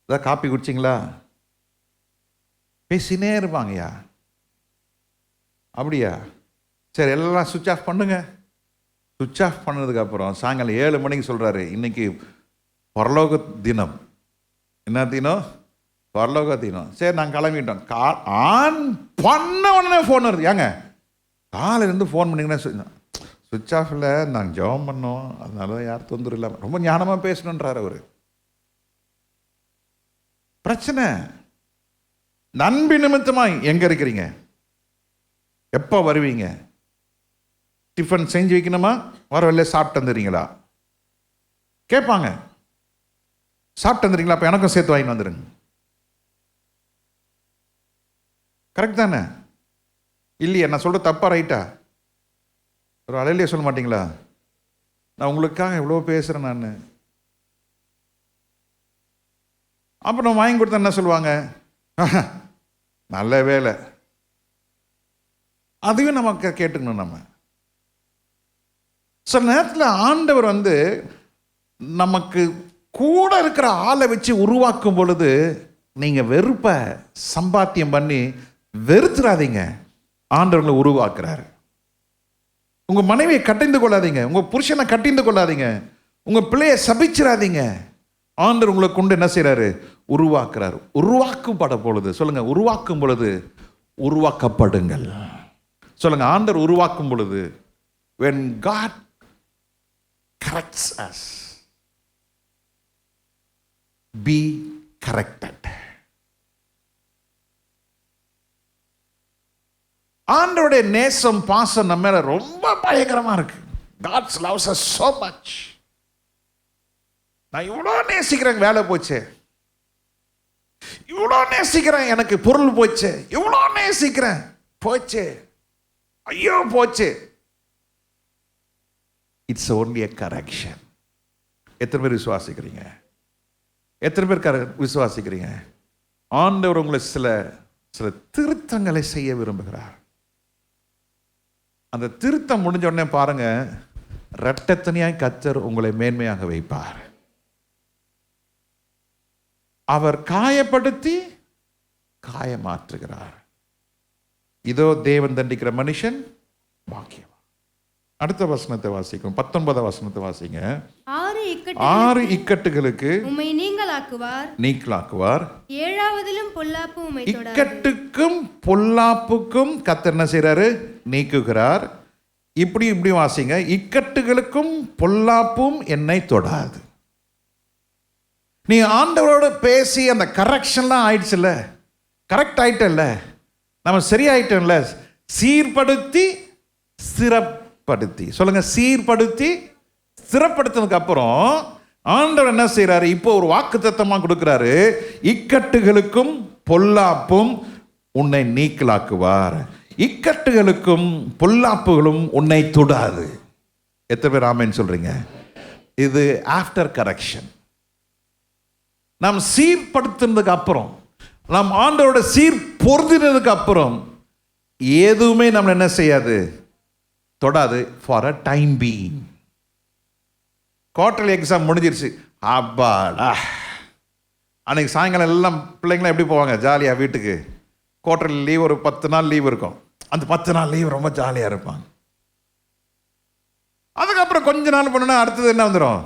S1: ஏதாவது காப்பி குடிச்சிங்களா, பேசினே இருப்பாங்கய்யா. அப்படியா, சரி எல்லாம் சுவிட்ச் ஆஃப் பண்ணுங்க. சுவிட்ச் ஆஃப் பண்ணதுக்கப்புறம் சாயங்காலம் 7 மணிக்கு சொல்கிறாரு, இன்னைக்கு பரலோக தினம். என்ன தினம்? பரலோக தினம். சரி நாங்கள் கிளம்பிட்டோம். ஆன் பண்ண உடனே ஃபோன் வருது. ஏங்க காலையிலேருந்து ஃபோன் பண்ணிங்கன்னா சுவிட்ச் ஆஃபில் நாங்கள் ஜெபம் பண்ணோம், அதனால தான் யார் தொந்தரவு இல்லாமல் ரொம்ப ஞானமாக பேசணுன்றார் அவர். பிரச்சனை நண்பி நிமித்தமாக எங்கே இருக்கிறீங்க, எப்போ வருவீங்க, டிஃபன் செஞ்சு வைக்கணுமா, வரவில்லை சாப்பிட்டு வந்துடுறீங்களா கேட்பாங்க. சாப்பிட்டு வந்துடுறீங்களா, அப்போ எனக்கும் சேர்த்து வாங்கி வந்துடுங்க. கரெக்ட் தானே? இல்லையா? நான் சொல்கிற தப்பா ரைட்டா? ஒரு அலையிலேயே சொல்ல மாட்டீங்களா? நான் உங்களுக்காக எவ்வளோ பேசுகிறேன் நான். அப்புறம் வாங்கி கொடுத்தா என்ன சொல்லுவாங்க? நல்ல வேலை. அதையும் நமக்கு கேட்டுக்கணும். நம்ம சில நேரத்தில் ஆண்டவர் நமக்கு கூட இருக்கிற ஆளை வச்சு உருவாக்கும் பொழுது நீங்கள் வெறுப்பை சம்பாத்தியம் பண்ணி வெறுத்துறாதீங்க. ஆண்டவர்களை உருவாக்குறாரு. உங்கள் மனைவியை கட்டிந்து கொள்ளாதீங்க, உங்கள் புருஷனை கட்டிந்து கொள்ளாதீங்க, உங்கள் பிள்ளையை சபிச்சிடாதீங்க. ஆண்டவர் உங்களை கொண்டு என்ன செய்கிறாரு? உருவாக்குறாரு. உருவாக்கப்பட பொழுது சொல்லுங்க, உருவாக்கும் பொழுது உருவாக்கப்படுங்கள். சொல்லுங்க, ஆண்டவர் உருவாக்கும் பொழுது, when God corrects us, be corrected. ஆண்டவருடைய நேசம் பாசம் நம்ம மேல ரொம்ப பயங்கரமா இருக்கு. God loves us so much. நான் இவ்வளோ நேசிக்கிறேன், வேலை போச்சு, இவ்வளோ நேசிக்கிறேன், எனக்கு பொருள் போச்சு, இவ்வளோ நேசிக்கிறேன், போச்சு, ஐயோ போச்சு. It's only a correction. எத்தனை பேர் விசுவாசிக்கிறீங்க? எத்தனை பேர் விசுவாசிக்கிறீங்க? ஆண்டவர் உங்களை சில திருத்தங்களை செய்ய விரும்புகிறார். அந்த திருத்தம் முடிஞ்ச உடனே பாருங்க, இரட்டத்தனியாய் கர்த்தர் உங்களை மேன்மையாக வைப்பார். அவர் காயப்படுத்தி காயமாற்றுகிறார். இதோ தேவன் தண்டிக்கிற மனுஷன் பாக்கியவான். அடுத்த வசனத்தை வாசிக்கும், 19 வசனத்தை வாசிங்க. 6 இக்கட்டுகளுக்கு
S2: உம்மை நீங்களாக்குவார்,
S1: 7வதிலும்
S2: பொல்லாப்பு உம்மை தொடாது.
S1: இக்கட்டுக்கும் பொல்லாப்புக்கும் கர்த்தர் என்ன செய்றாரு? நீக்குகிறார். இப்படி வாசிங்க, இக்கட்டுகளுக்கும் பொல்லாப்பும் என்னை தொடாது. நீ ஆண்டவரோட பேசி அந்த கரெக்ஷன்லாம் ஆயிடுச்சுல்ல, கரெக்ட் ஆயிட்டல்ல, நம்ம சரியாயிட்டோம்ல, சீர்படுத்தி ஸ்திரப்படுத்தி, சொல்லுங்க, சீர்படுத்தி ஸ்திரப்படுத்தினதுக்கு அப்புறம் ஆண்டவர் என்ன செய்யறாரு? இப்போ ஒரு வாக்குத்தத்தமா கொடுக்கிறாரு, இக்கட்டுகளுக்கும் பொல்லாப்பும் உன்னை நீக்கலாக்குவார், இக்கட்டுகளுக்கும் பொல்லாப்புகளும் உன்னை தொடாது. எத்தனை பேர் ஆமென் சொல்றீங்க? இது ஆஃப்டர் கரெக்ஷன். நாம் சீர்படுத்தினதுக்கு அப்புறம், நாம் ஆண்டவரோட சீர் பொருந்தினதுக்கு அப்புறம் எதுவுமே நம்மளை என்ன செய்யாது? தொடாது. For a time being. Quarterly exam முடிஞ்சிருச்சு, அப்பாடா. அன்னைக்கு சாயங்காலம் எல்லாம் பிள்ளைங்களாம் எப்படி போவாங்க? ஜாலியாக வீட்டுக்கு. குவார்டர்லி லீவ், ஒரு 10 நாள் லீவ் இருக்கும். அந்த 10 நாள் லீவ் ரொம்ப ஜாலியாக இருப்பாங்க. அதுக்கப்புறம் கொஞ்ச நாள் பண்ணணும்னா அடுத்தது என்ன வந்துடும்?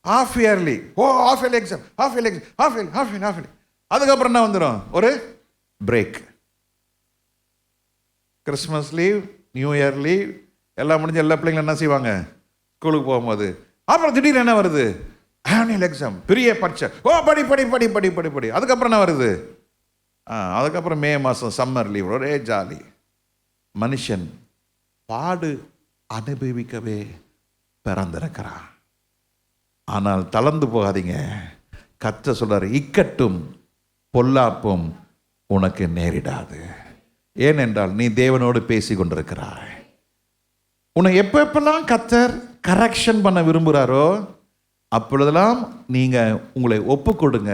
S1: Half yearly. Half yearly exam, half yearly exam, half yearly. அதுக்கப்புறம் என்ன வந்துடும்? ஒரு break. Christmas leave, new year leave எல்லாம் முடிஞ்சு எல்லா பிள்ளைங்களும் என்ன செய்வாங்க? ஸ்கூலுக்கு போகும்போது. அப்புறம் திடீர்னு என்ன வருது? ஆனுவல் எக்ஸாம், பெரிய பரீட்சை. படி படி படி படி படி படி. அதுக்கப்புறம் என்ன வருது? அதுக்கப்புறம் மே மாதம் சம்மர் லீவ், ஒரே ஜாலி. மனுஷன் பாடு அனுபவிக்கவே பிறந்திருக்கிறான். ஆனால் தளர்ந்து போகாதீங்க. கர்த்தர் சொல்றாரு, இக்கட்டும் பொல்லாப்பும் உனக்கு நேரிடாது. ஏனென்றால் நீ தேவனோடு பேசி கொண்டிருக்கிறாய். உன்னை எப்பெல்லாம் கர்த்தர் கரெக்ஷன் பண்ண விரும்புகிறாரோ அப்பொழுதெல்லாம் நீங்க உங்களை ஒப்பு கொடுங்க.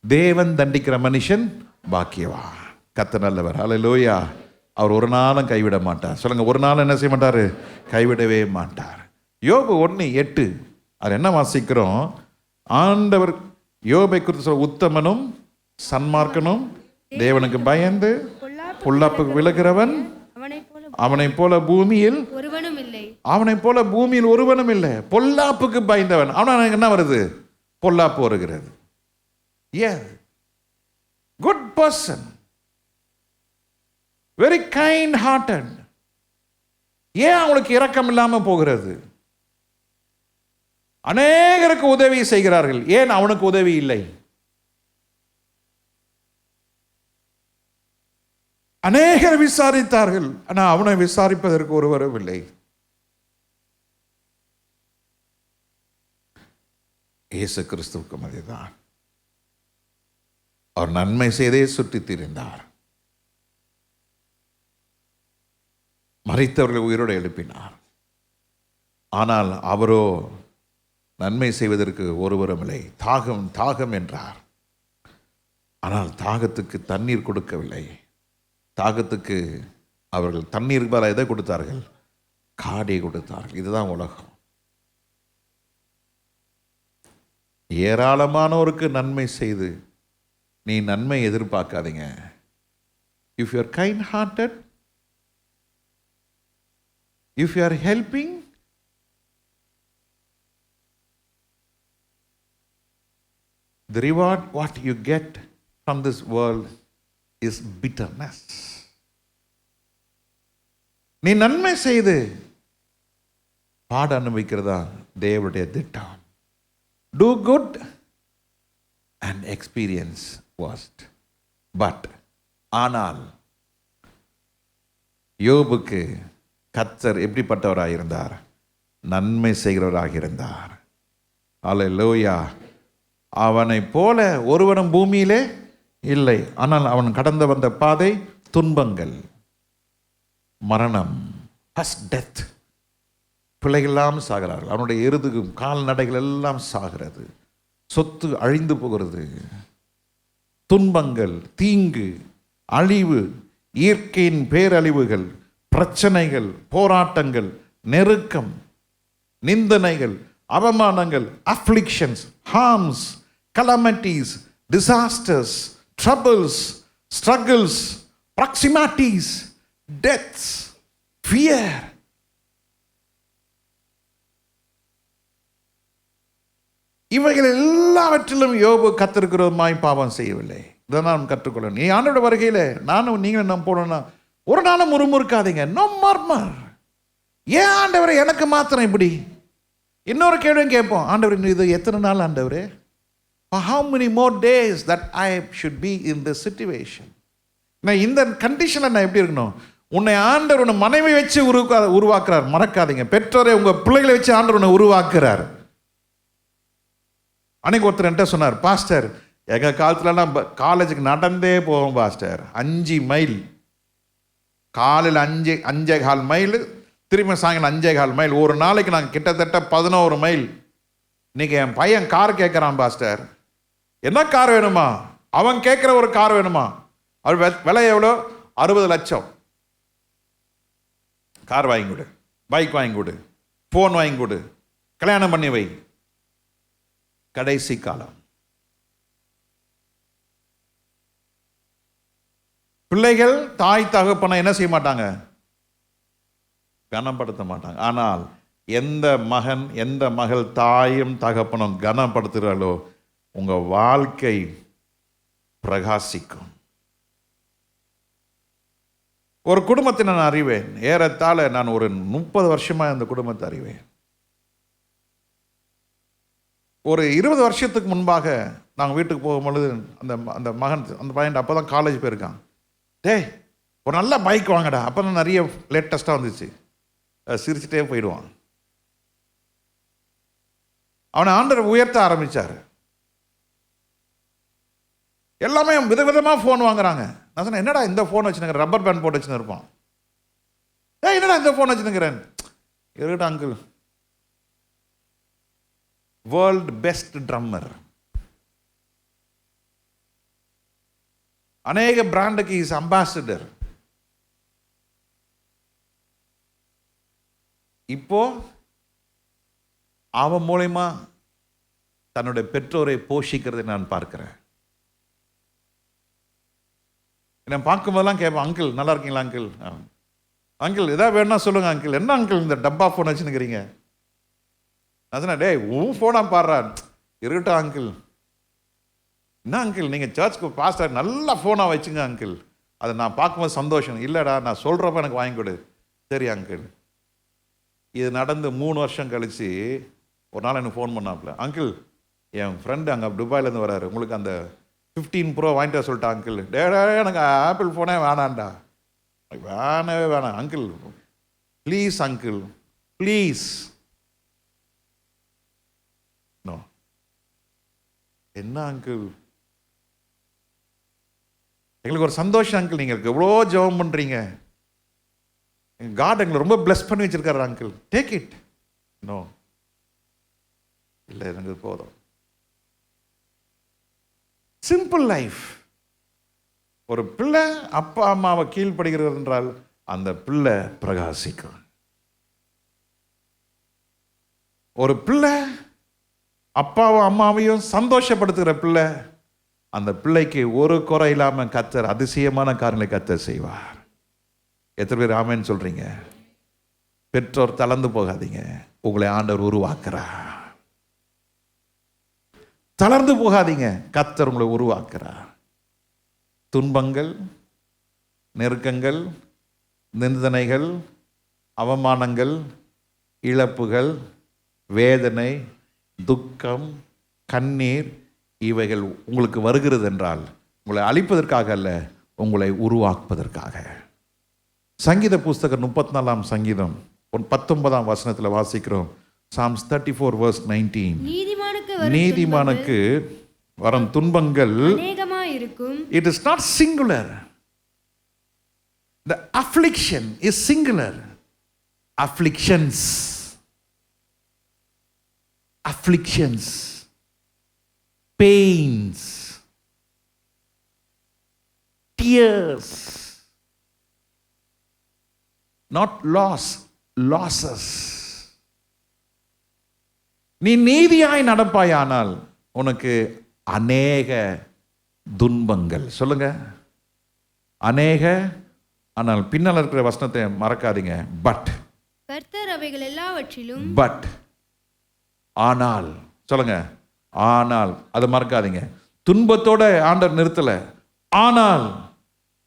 S1: தேவன் தண்டிக்கிற மனுஷன் பாக்கியவான். கர்த்தர் நல்லவர். ஹல்லேலூயா. அவர் ஒரு நாளும் கைவிட மாட்டார். சொல்லுங்க, ஒரு நாளும் என்ன செய்ய மாட்டார்? கைவிடவே மாட்டார். யோபு 1:8 அது என்ன வாசிக்கிறோம்? ஆண்டவர் யோபை குறித்து சொல்ல, உத்தமனும் சன்மார்க்கனும் தேவனுக்கு பயந்து பொல்லாப்புக்கு விலகிறவன் அவனைப் போல பூமியில்
S2: ஒருவனும் இல்லை.
S1: அவனைப் போல பூமியில் ஒருவனும் இல்லை. பொல்லாப்புக்கு பயந்தவன். அவன் என்ன வருது? பொல்லாப்பு வருகிறது. Good person, very kind hearted. ஏன் அவங்களுக்கு இரக்கம் இல்லாம போகிறது? அநேகருக்கு உதவி செய்கிறார்கள், ஏன் அவனுக்கு உதவி இல்லை? அநேகர் விசாரித்தார்கள், ஆனால் அவனை விசாரிப்பதற்கு ஒருவரும் இல்லை. இயேசு கிறிஸ்துவுக்கும் அதேதான். அவர் நன்மை செய்தே சுற்றித் திரிந்தார். மரித்தவர்களை உயிரோடு எழுப்பினார். ஆனால் அவரோ நன்மை செய்வதற்கு ஒருவரும் இல்லை. தாகம் தாகம் என்றார், ஆனால் தாகத்துக்கு தண்ணீர் கொடுக்கவில்லை. தாகத்துக்கு அவர்கள் தண்ணீருக்கு பதிலாக எதை கொடுத்தார்கள்? காடியை கொடுத்தார்கள். இதுதான் உலகம். ஏராளமானோருக்கு நன்மை செய்து நீ நன்மை எதிர்பார்க்காதீங்க. If you are kind hearted, if you are helping, the reward what you get from this world is bitterness. நீ நன்மை செய்து பாட அனுபவிக்கிறதா தேவனுடைய திட்டம். Do good and experience worst. But ஆனால் யோபுக்கு கர்த்தர் எப்படிப்பட்டவராக இருந்தார்? நன்மை செய்கிறவராக இருந்தார். அல்லேலூயா. அவனை போல ஒருவனும் பூமியிலே இல்லை. ஆனால் அவன் கடந்து வந்த பாதை துன்பங்கள், மரணம், ஃபர்ஸ்ட் டெத். பிள்ளைகள் எல்லாம் சாகிறார்கள். அவனுடைய எருதுகும் கால்நடைகள் எல்லாம் சாகிறது. சொத்து அழிந்து போகிறது. துன்பங்கள், தீங்கு, அழிவு, இயற்கையின் பேரழிவுகள், பிரச்சனைகள், போராட்டங்கள், நெருக்கம், நிந்தனைகள், அவமானங்கள், afflictions, harms, calamities, disasters, troubles, struggles, proximities, deaths, fear. இவைகள் எல்லாவற்றிலும் யோபு கத்திருக்கிறதுமாய் பாவம் செய்யவில்லை. இதை நாம் கற்றுக்கொள்ள. நீ ஆண்டோட வருகையில் நானும் நீங்களும் நம்ம போனோம்னா ஒரு நாளும் முறுமுறுக்காதீங்க. நோ மர்மர். ஏன் ஆண்டவரை எனக்கு மாத்திரம் இப்படி? இன்னொரு கேள்வியும் கேட்போம், ஆண்டவர் இது எத்தனை நாள் ஆண்டவரே? how many more days that I should be in this situation? நான் இந்த கண்டிஷனில் நான் எப்படி இருக்கணும்? உன்னை ஆண்டவர் உன்னை மனைவி வச்சு உருவாக்குறார். மறக்காதீங்க, பெற்றோரை உங்கள் பிள்ளைகளை வச்சு ஆண்டவர் உன்னை உருவாக்குறார். அன்னைக்கு ஒருத்தர் என்கிட்ட சொன்னார், பாஸ்டர் எங்கள் காலத்துலலாம் காலேஜுக்கு நடந்தே போவோம் பாஸ்டர். 5 மைல், காலையில் 5.25 மைல், திரும்ப சாயங்காலம் 5.25 மைல். ஒரு நாளைக்கு நாங்கள் கிட்டத்தட்ட 11 மைல். இன்னைக்கு என் பையன் கார் கேட்குறான் பாஸ்டர். என்ன கார் வேணுமா? அவன் கேட்குற ஒரு கார் வேணுமா? அவர் விலை எவ்வளோ? 60 லட்சம். கார் வாங்கி கொடு, பைக் வாங்கி கொடு, ஃபோன் வாங்கி கொடு, கல்யாணம் பண்ணி வை. கடைசி காலம். பிள்ளைகள் தாய் தகப்பனை என்ன செய்ய மாட்டாங்க? கனப்படுத்த மாட்டாங்க. ஆனால் எந்த மகன் எந்த மகள் தாயும் தகப்பனும் கனப்படுத்துகிறாளோ உங்க வாழ்க்கை பிரகாசிக்கும். ஒரு குடும்பத்தை நான் அறிவேன். ஏறத்தாழ நான் ஒரு 30 வருஷமா அந்த குடும்பத்தை அறிவேன். ஒரு 20 வருஷத்துக்கு முன்பாக நாங்கள் வீட்டுக்கு போகும்பொழுது அந்த மகன், அந்த பையன் அப்போ தான் காலேஜ் போயிருக்கான். டேய் ஒரு நல்ல பைக் வாங்கடா. அப்போ தான் நிறைய லேட்டஸ்ட்டாக வந்துச்சு. சிரிச்சுட்டே போயிடுவான். அவனை ஆண்டவர் உயர்த்த ஆரம்பித்தார். எல்லாமே விதவிதமாக ஃபோன் வாங்குறாங்க. நான் சொன்னேன், என்னடா இந்த ஃபோன் வச்சுருக்கிறேன்? ரப்பர் பேண்ட் போட்டு வச்சுன்னு இருப்பான். என்னடா இந்த ஃபோன் வச்சுருக்கிறேன்? இருக்கட்டும் அங்கிள், வேர்ல்ட் பெஸ்ட் ட்ரம்மர், அநேக பிராண்டுக்கு இஸ் அம்பாசிடர். இப்போ அவன் மூலமா தன்னுடைய பெற்றோரை போஷிக்கிறதை நான் பார்க்கிறேன். நான் பார்க்கும்போதெல்லாம் கேட்பேன், அங்கிள் நல்லா இருக்கீங்களா அங்கிள்? அங்கிள் எதாவது வேணும்னா சொல்லுங்க அங்கிள். என்ன அங்கிள் இந்த டப்பா ஃபோன் வச்சுன்னுக்கிறீங்க? நான் சொன்னேன், டேய் உன் ஃபோனா பாடுறான். இருக்கட்டும் அங்கிள். என்ன அங்கிள் நீங்கள் சர்ச்சுக்கு பாஸ்டர் நல்ல ஃபோனாக வச்சுங்க அங்கிள். அதை நான் பார்க்கும்போது சந்தோஷம். இல்லைடா நான் சொல்கிறப்ப எனக்கு வாங்கி கொடு. சரி அங்கிள். இது நடந்து 3 வருஷம் கழித்து ஒரு நாள் எனக்கு ஃபோன் பண்ணாப்புல, அங்கிள் என் ஃப்ரெண்டு அங்கே துபாயிலேருந்து வராரு, உங்களுக்கு அந்த 15 Pro வாங்கிட்டு வர சொல்லிட்டா அங்கிள். டேடா எனக்கு ஆப்பிள் ஃபோனே வேணாண்டா. வேணவே வேணாம் uncle, please uncle please. No. என்ன அங்கிள்? எங்களுக்கு ஒரு சந்தோஷம் அங்கிள், நீங்கள் எவ்வளோ ஜெபம் பண்ணுறீங்க, காட் எங்களை ரொம்ப பிளஸ் பண்ணி வச்சிருக்காரு அங்கிள், டேக் இட். நோ, இல்லை எனக்கு போதும். Simple life. ஒரு பிள்ளை அப்பா அம்மாவை கீழ்ப்படுகிறது என்றால் அந்த பிள்ளை பிரகாசிக்கும். ஒரு பிள்ளை அப்பாவும் அம்மாவையும் சந்தோஷப்படுத்துகிற பிள்ளை, அந்த பிள்ளைக்கு ஒரு குறை இல்லாமல் கர்த்தர் அதிசயமான காரியங்களை கர்த்தர் செய்வார். எத்தனை பேர் ஆமென்னு சொல்றீங்க? பெற்றோர் தளர்ந்து போகாதீங்க, உங்களை ஆண்டவர் உருவாக்குறார். தளர்ந்து போகாதீங்க, கர்த்தர் உங்களை உருவாக்குறார். துன்பங்கள், நெருக்கங்கள், நிந்தனைகள், அவமானங்கள், இழப்புகள், வேதனை, துக்கம், கண்ணீர் இவைகள் உங்களுக்கு வருகிறது என்றால் உங்களை அழிப்பதற்காக அல்ல, உங்களை உருவாக்குவதற்காக. சங்கீத புஸ்தகம் 34 சங்கீதம் 19 வசனத்தில் வாசிக்கிறோம். Psalms 34 verse 19. நீதிமானுக்கு வரும் துன்பங்கள்
S2: அநேகமாயிருக்கும்.
S1: It is not singular. The affliction is singular. Afflictions. Pains, tears, not losses. நீ நீதியாய் நடப்பாயானால் உனக்கு அநேக துன்பங்கள். சொல்லுங்க, அநேக. ஆனால் பின்னால் இருக்கிற வசனத்தை மறக்காதீங்க. பட்
S2: கர்த்தர் அவைகள் எல்லாவற்றிலும்,
S1: பட் ஆனால், சொல்லுங்க ஆனால், அதை மறக்காதீங்க. துன்பத்தோட ஆண்டவர் நிறுத்தல. ஆனால்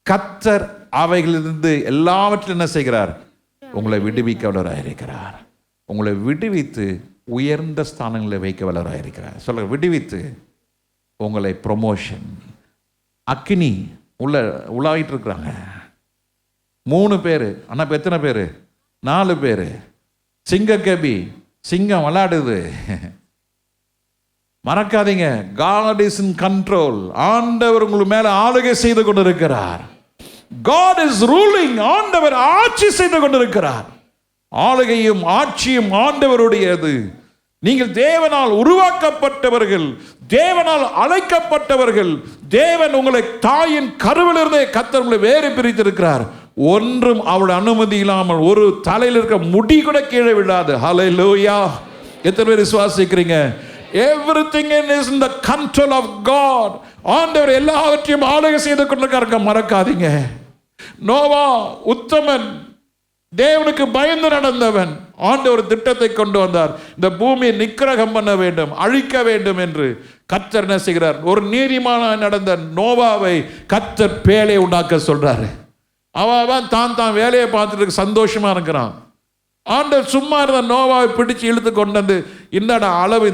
S1: கர்த்தர் அவைகளிலிருந்து எல்லாவற்றிலும் என்ன செய்கிறார்? உங்களை விடுவிக்க வல்லவராயிருக்கிறார். உங்களை விடுவித்து உயர்ந்த ஸ்தானங்களில் வைக்க வல்லவராயிருக்கிறார். சொல்லுங்க, விடுவித்து உங்களை ப்ரொமோஷன். அக்கினி உலாவிட்டு இருக்கிறாங்க 3 பேர். ஆனால் இப்போ எத்தனை பேர்? 4 பேர். சிங்கக்கபி, சிங்கம் விளையாடுது. மறக்காதீங்க, God is in control. ஆண்டவர் உங்களுக்கு மேல ஆளுகை செய்து கொண்டிருக்கிறார். God is ruling. ஆண்டவர் ஆட்சி செய்து கொண்டிருக்கிறார். ஆளுகையும் ஆட்சியும் ஆண்டவருடையது. நீங்கள் தேவனால் உருவாக்கப்பட்டவர்கள், தேவனால் அழைக்கப்பட்டவர்கள். தேவன் உங்களை தாயின் கருவிலிருந்தே கர்த்தர் உங்களை வேறு பிரித்திருக்கிறார். ஒன்றும் அவருடைய அனுமதி இல்லாமல் ஒரு தலையில் இருக்க முடி கூட கீழே விடாது. ஹல்லேலூயா. எத்தனை பேர் விசுவாசிக்கிறீங்க? Everything is in the control of God. ஆண்டவர் எல்லாவற்றையும் ஆளுகை செய்து கொண்டிருக்காருங்க. மறக்காதீங்க. நோவா உத்தமன், தேவனுக்கு பயந்து நடந்தவன். ஆண்டவர் திட்டத்தை கொண்டு வந்தார். இந்த பூமியை நிக்கிரகம் பண்ண வேண்டும், அழிக்க வேண்டும் என்று கர்த்தர் என்ன செய்கிறார்? ஒரு நீதிமான நடந்த நோவாவை கர்த்தர் பேழை உண்டாக்க சொல்றாரு. அவன் தான் வேலையை பார்த்துட்டு சந்தோஷமா இருக்கிறான். ஆண்டவர் சும்மா இருந்த நோவாவை பிடிச்சு இழுத்து கொண்டு வந்து, இந்தடா அளவு,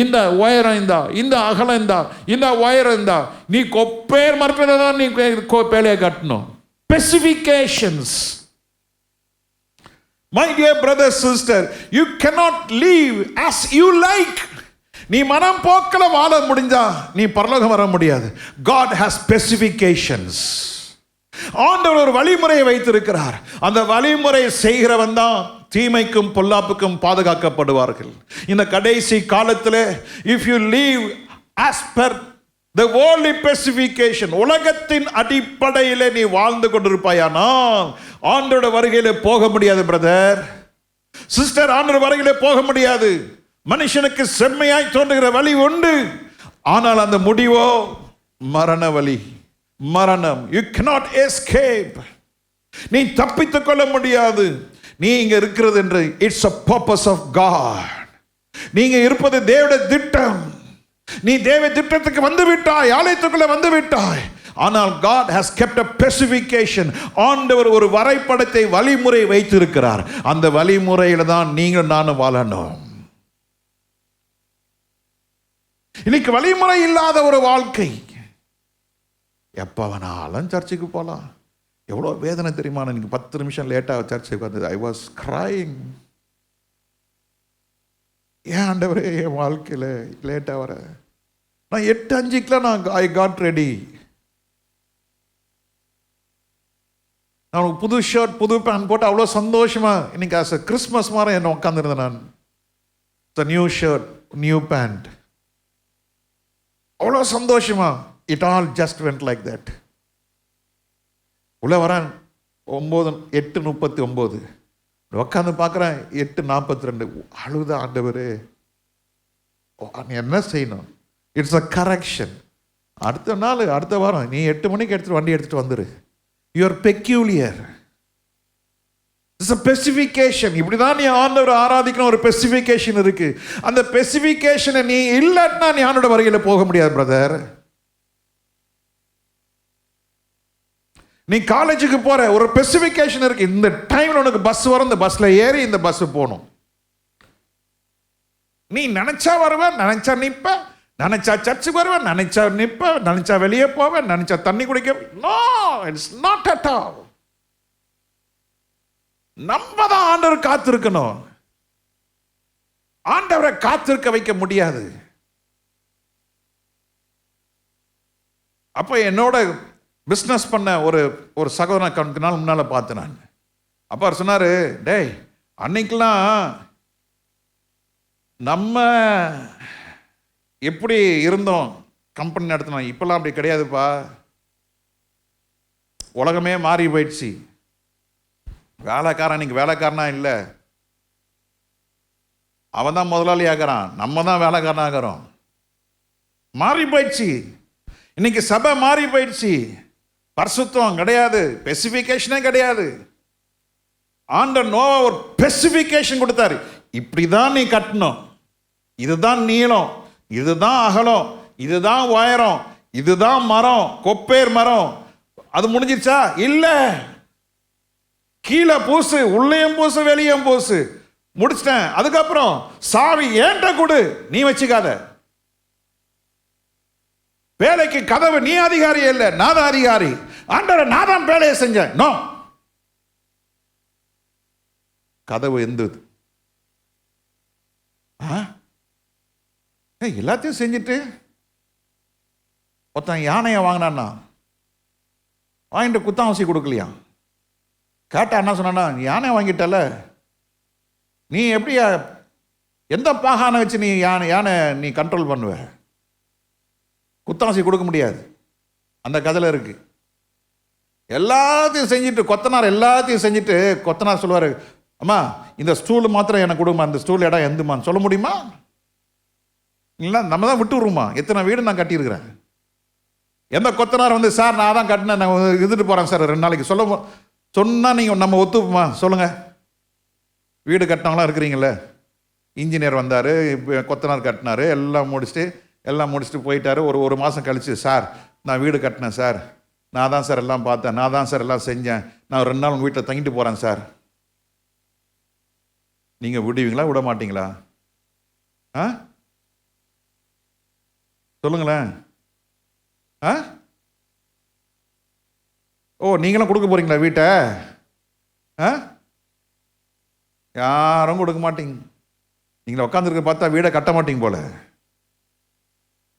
S1: இந்த உயரம், இந்த அகலம், இந்த உயரம், நீ கொப்பேர் மரத்தில் தான் நீ பேழையை கட்டணும். Specifications. My dear brother, sister, you cannot live as you like. நீ மனம் போக்கல வாழ முடிஞ்சா நீ பரலோகம் வர முடியாது. God has specifications. ஆண்டவர் ஒரு வழிமுறையை வைத்திருக்கிறார். அந்த வழிமுறை செய்கிறவன் தான் தீமைக்கும் பொல்லாப்புக்கும் பாதுகாக்கப்படுவார்கள். இந்த கடைசி காலத்தில் if you live as per the worldly specification, உலகத்தின் அடிப்படையில் நீ வாழ்ந்து கொண்டிருப்பாயானால் ஆண்டவருடைய வருகையிலே போக முடியாது பிரதர். சிஸ்டர், ஆண்டவர் வருகையிலே போக முடியாது. மனுஷனுக்கு செம்மையாய் தோன்றுகிற வழி உண்டு, ஆனால் அந்த முடிவோ மரண வழி, மரணம். You cannot escape. நீ தப்பித்துக் கொள்ள முடியாது. நீ இங்க இருக்கிறது என்று it's a purpose of God. நீங்க இருப்பது தேவனுடைய திட்டம். நீ தேவ திட்டத்துக்கு வந்து விட்டாய், ஆலயத்துக்குள்ள வந்து விட்டாய். ஆனால் God has kept a specification. ஆண்டவர் ஒரு வரைபடத்தை, வழிமுறை வைத்திருக்கிறார். அந்த வழிமுறையில தான் நீங்க நானும் வாழணும். இன்னைக்கு வழிமுறை இல்லாத ஒரு வாழ்க்கை. எப்ப வேணாலும் சர்ச்சுக்கு போகலாம். எவ்வளோ வேதனை தெரியுமா? எனக்கு 10 நிமிஷம் லேட்டாக சர்ச்சுக்கு வந்தது. I was crying. ஏன் ஆண்டவரே என் வாழ்க்கையில் லேட்டாக வர? நான் 8:05 நான் ஐ காட் ரெடி. நான் புது ஷர்ட், புது பேண்ட் போட்டு அவ்வளோ சந்தோஷமா இன்னைக்கு ஆஸ் கிறிஸ்மஸ் மாதிரி என்ன உட்காந்துருந்தேன் நான். நியூ ஷர்ட், நியூ பேண்ட், அவ்வளோ சந்தோஷமா. It all just went like that. உள்ள வரேன் 8:39 உட்காந்து பார்க்குறேன் 8:42. அழுத ஆண்டவரே, என்ன செய்யணும்? It's a correction. அடுத்த நாள், அடுத்த வாரம் நீ 8 மணிக்கு எடுத்துட்டு வண்டி எடுத்துட்டு வந்துரு. You are peculiar. It's a specification. இப்படிதான் நீ ஆண்டவரை ஆராதிக்கணும். ஒரு ஸ்பெசிஃபிகேஷன் இருக்கு. அந்த ஸ்பெசிஃபிகேஷனை நீ இல்லைன்னா நீ ஆண்டோட வருகையில் போக முடியாது பிரதர். நீ காலேஜுக்கு போற, ஒரு ஸ்பெசிஃபிகேஷன் இருக்கு. இந்த டைம்ல உனக்கு பஸ் வரும், இந்த பஸ்ல ஏறி இந்த பஸ் போகணும். நீ நினைச்சா வருவ, நினைச்சா நிப்ப, நினைச்சா சர்ச்சுக்கு வருவ, நினைச்சா நிப்ப, நினைச்சா வெளியே போவ, நினைச்சா தண்ணி குடிக்க. No, it's not at all. நம்ம தான் ஆண்டவர் காத்திருக்கணும். ஆண்டவரை காத்திருக்க வைக்க முடியாது. அப்ப என்னோட பிஸ்னஸ் பண்ண ஒரு சகோதரன் கொஞ்ச நாள் முன்னால் பார்த்தேன் நான். அப்போ அவர் சொன்னார், டேய் அன்னைக்கெல்லாம் நம்ம எப்படி இருந்தோம், கம்பெனி நடத்தினோம், இப்போல்லாம் அப்படி கிடையாதுப்பா. உலகமே மாறி போயிடுச்சு. வேலைக்காரன் இன்னைக்கு வேலைக்காரனா இல்லை, அவன் தான் முதலாளி ஆகிறான், நம்ம தான் வேலைக்காரன் ஆகிறோம். மாறி போயிடுச்சு. இன்னைக்கு சபை மாறி போயிடுச்சு. பரிசுத்தம் கிடையாது, ஸ்பெசிஃபிகேஷனே கிடையாது. ஆண்டவர் நோவா ஒரு ஸ்பெசிஃபிகேஷன் கொடுத்தாரு. இப்படிதான் நீ கட்டணும், இதுதான் நீளம், இதுதான் அகலம், இதுதான் உயரம், இதுதான் மரம், கொப்பேர் மரம். அது முடிஞ்சிருச்சா? இல்ல, கீழே பூசு, உள்ளேயும் பூசு, வெளியும் பூசு. முடிச்சிட்டேன். அதுக்கப்புறம் சாவி ஏன்ட்ட கொடு, நீ வச்சுக்காத. வேலைக்கு கதவு நீ அதிகாரி இல்ல, நான் தான் அதிகாரி. ஆண்டவரே, நான் தான் வேலையை செஞ்சேன். நோ, கதவு எந்தது? எல்லாத்தையும் செஞ்சுட்டு ஒருத்தன் யானையை வாங்கினான்னா வாங்கிட்டு குத்தாவசி கொடுக்கலையா? கேட்டா என்ன சொன்னா, யானை வாங்கிட்டல, நீ எப்படி எந்த பாகானை வச்சு நீ யானை நீ கண்ட்ரோல் பண்ணுவ? குத்தாசி கொடுக்க முடியாது. அந்த கதையில் இருக்கு. எல்லாத்தையும் செஞ்சுட்டு கொத்தனார் எல்லாத்தையும் செஞ்சுட்டு கொத்தனார் சொல்லுவார், அம்மா இந்த ஸ்டூல் மாத்திரம் எனக்கு கொடுமா, அந்த ஸ்டூல் இடம் எந்துமான்னு சொல்ல முடியுமா? இல்லை, நம்ம தான் விட்டு விடுமா. எத்தனை வீடு நான் கட்டியிருக்கிறேன். எந்த கொத்தனார் வந்து சார் நான் தான் கட்டினேன், நான் இருந்துட்டு போகிறேன் சார் 2 நாளைக்கு சொன்னால் நீங்கள் நம்ம ஒத்துப்போமா? சொல்லுங்கள். வீடு கட்டினவங்களாம் இருக்கிறீங்களே, இன்ஜினியர் வந்தார், கொத்தனார் கட்டினார், எல்லாம் முடிச்சுட்டு போயிட்டாரு. ஒரு மாதம் கழிச்சு, சார் நான் வீடு கட்டினேன் சார், நான் தான் சார் எல்லாம் பார்த்தேன், நான் தான் சார் எல்லாம் செஞ்சேன், நான் 2 நாள் உங்கள் வீட்டில் தங்கிட்டு போகிறேன் சார். நீங்கள் விடுவீங்களா, விட மாட்டீங்களா? சொல்லுங்களேன். ஓ, நீங்களும் கொடுக்க போறீங்களா வீட்டை? யாரும் கொடுக்க மாட்டீங்க. நீங்கள உட்காந்துருக்க பார்த்தா வீடை கட்ட மாட்டீங்க போல.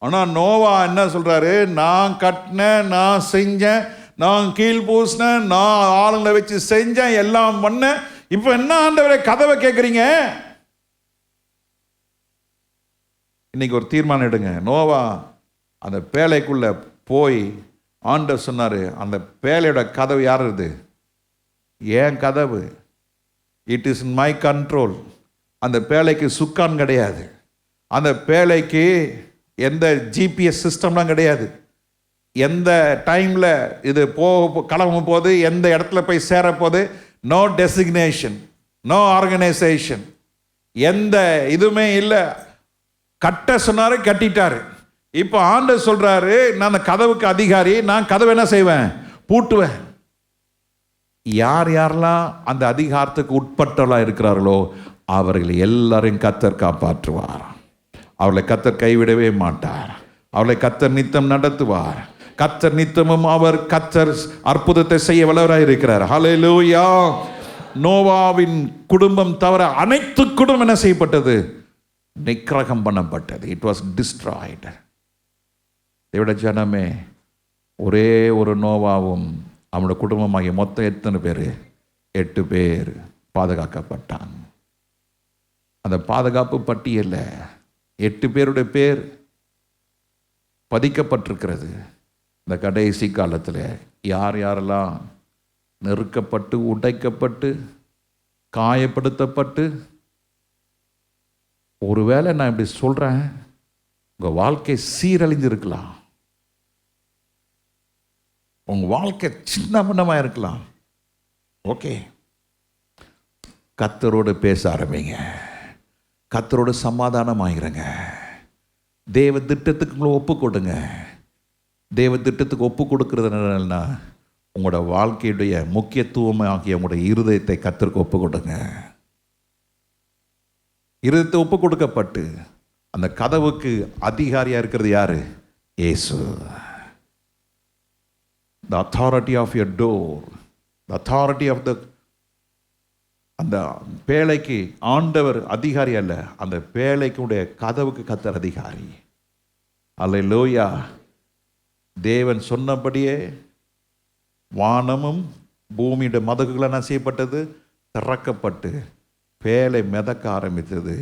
S1: ஆனால் நோவா என்ன சொல்றாரு? நான் கட்டினேன், நான் செஞ்சேன், நான் கீழ் பூசினேன், நான் ஆளுங்களை வச்சு செஞ்சேன், எல்லாம் பண்ணேன். இப்போ என்ன ஆண்டவரே கதவை கேட்குறீங்க? இன்னைக்கு ஒரு தீர்மானம் எடுங்க. நோவா அந்த பேழைக்குள்ள போய் ஆண்டவர் சொன்னாரு, அந்த பேழையோட கதவு யார்? இது ஏன் கதவு. It is in my control. அந்த பேழைக்கு சுக்கான் கிடையாது, அந்த பேழைக்கு எந்த ஜிபிஎஸ் சிஸ்டம்லாம் கிடையாது. எந்த டைமில் இது கிளம்பும் போது, எந்த இடத்துல போய் சேரப்போது, நோ டெசிக்னேஷன், நோ ஆர்கனைசேஷன், எந்த இதுவுமே இல்லை. கட்ட சொன்னாரு, கட்டிட்டாரு. இப்போ ஆண்டவர் சொல்றாரு, நான் கதவுக்கு அதிகாரி, நான் கதவை என்ன செய்வேன்? பூட்டுவேன். யார் யாரெல்லாம் அந்த அதிகாரத்துக்கு உட்பட்டவர்களாக இருக்கிறார்களோ அவர்கள் எல்லாரையும் கர்த்தர் காப்பாற்றுவார். அவர்களை கர்த்தர் கைவிடவே மாட்டார். அவர்களை கர்த்தர் நித்தம் நடத்துவார். கர்த்தர் நித்தமும் கர்த்தர் அற்புதத்தை செய்ய வல்லவராய் இருக்கிறார். ஹல்லேலூயா. நோவாவின் குடும்பம் தவிர அனைத்து குடும்பம் என்ன செய்யப்பட்டது? நிக்கிரகம் பண்ணப்பட்டது. It was destroyed. தேவனுடைய ஜனமே, ஒரே ஒரு நோவாவும் அவனோட குடும்பமாகிய மொத்தம் எத்தனை பேர்? 8 பேர் பாதுகாக்கப்பட்டாங்க. அந்த பாதுகாப்பு பட்டியலில் 8 பேருடைய பேர் பதிக்கப்பட்டிருக்கிறது. இந்த கடைசி காலத்தில் யார் யாரெல்லாம் நெருக்கப்பட்டு, உடைக்கப்பட்டு, காயப்படுத்தப்பட்டு, ஒருவேளை நான் இப்படி சொல்கிறேன், உங்கள் வாழ்க்கை சீரழிஞ்சிருக்கலாம், உங்கள் வாழ்க்கை சின்ன பின்னமாக இருக்கலாம். ஓகே, கர்த்தரோடு பேச ஆரம்பிங்க. கர்த்தரோடு சமாதானமாகிறங்க. தேவ திட்டத்துக்கு உங்களை ஒப்பு கொடுங்க. தேவ திட்டத்துக்கு ஒப்பு கொடுக்கறது என்னன்னா, உங்களோட வாழ்க்கையுடைய முக்கியத்துவமாகிய உங்களுடைய இருதயத்தை கர்த்தருக்கு ஒப்பு கொடுங்க. இருதயத்தை ஒப்பு கொடுக்கப்பட்டு அந்த கதவுக்கு அதிகாரியாக இருக்கிறது யாரு? இயேசு. The authority of your door, the authority of the, அந்த பேழைக்கு ஆண்டவர் அதிகாரி அல்ல, அந்த பேழைக்குடைய கதவுக்கு கர்த்தர் அதிகாரி. அல்லேலூயா. தேவன் சொன்னபடியே வானமும் பூமியுடைய மதகுகள் என்ன செய்யப்பட்டது? திறக்கப்பட்டு பேழை மிதக்க ஆரம்பித்தது.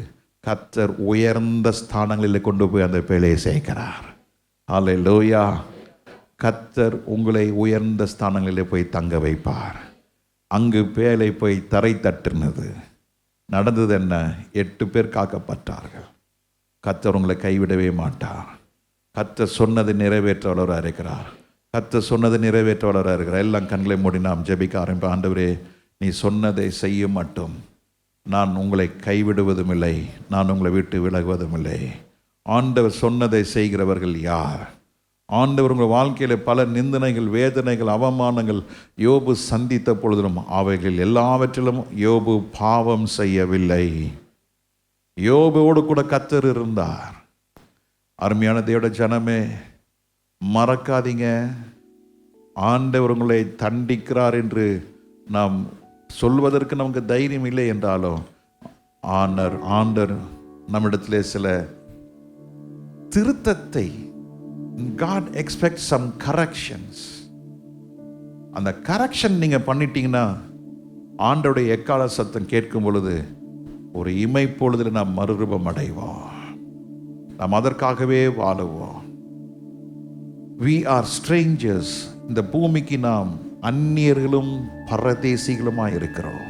S1: கர்த்தர் உயர்ந்த ஸ்தானங்களில் கொண்டு போய் அந்த பேழையை சேர்க்கிறார். அல்லேலூயா. கர்த்தர் உங்களை உயர்ந்த ஸ்தானங்களில் போய் தங்க வைப்பார். அங்கு பேழை போய் தரை தட்டுனது. நடந்தது என்ன? 8 பேர் காக்கப்பட்டார்கள். கர்த்தர் உங்களை கைவிடவே மாட்டார். கர்த்தர் சொன்னதை நிறைவேற்றவளராக இருக்கிறார். கர்த்தர் சொன்னதை நிறைவேற்றவளராக இருக்கிறார். எல்லாம் கண்களை மூடி நாம் ஜெபிக்க ஆரம்பிப்போம். ஆண்டவரே, நீ சொன்னதை செய்ய மட்டும் நான் உங்களை கைவிடுவதும் இல்லை, நான் உங்களை விட்டு விலகுவதும் இல்லை. ஆண்டவர் சொன்னதை செய்கிறவர்கள் யார்? ஆண்டவர் உங்கள் வாழ்க்கையில் பல நிந்தனைகள், வேதனைகள், அவமானங்கள் யோபு சந்தித்த பொழுதிலும் அவைகள் எல்லாவற்றிலும் யோபு பாவம் செய்யவில்லை. யோபுவோடு கூட கர்த்தர் இருந்தார். அருமையான தேவனுடைய ஜனமே, மறக்காதீங்க, ஆண்டவர் உங்களை தண்டிக்கிறார் என்று நாம் சொல்வதற்கு நமக்கு தைரியம் இல்லை என்றாலும் ஆண்டவர் நம்மிடத்திலே சில திருத்தத்தை, God expects some corrections. அந்த கரெக்ஷன் நீங்கள் பண்ணிட்டீங்கன்னா ஆண்டவருடைய எக்கால சத்தம் கேட்கும் பொழுது ஒரு இமைப்பொழுதில் நாம் மறுரூபம் அடைவோம். நாம் அதற்காகவே வாழுவோம். We are strangers. இந்த பூமிக்கு நாம் அந்நியர்களும் பரதேசிகளுமாய் இருக்கிறோம்.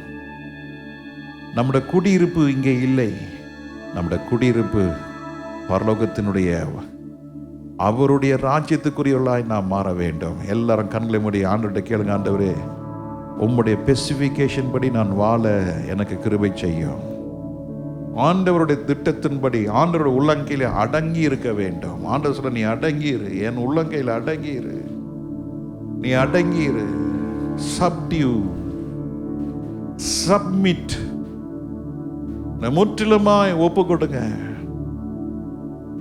S1: நம்முடைய குடியிருப்பு இங்கே இல்லை. நம்முடைய குடியிருப்பு பரலோகத்தினுடைய அவருடைய ராஜ்யத்துக்குரியவர்களாய் நாம் மாற வேண்டும். எல்லாரும் கண்களை மூடி ஆண்டவர்கிட்ட கேளுங்க. ஆண்டவரே, உம்முடைய ஸ்பெசிஃபிகேஷன் படி நான் வாழ எனக்கு கிருபை செய்யும். ஆண்டவருடைய திட்டத்தின்படி ஆண்டவருடைய உள்ளங்கையில் அடங்கி இருக்க வேண்டும். ஆண்டவர் சொல்ல, நீ அடங்கியிரு, என் உள்ளங்கையில் அடங்கியிரு, நீ அடங்கியிரு. சப்டியூ, சப்மிட், முற்றிலுமாய் ஒப்பு கொடுங்க.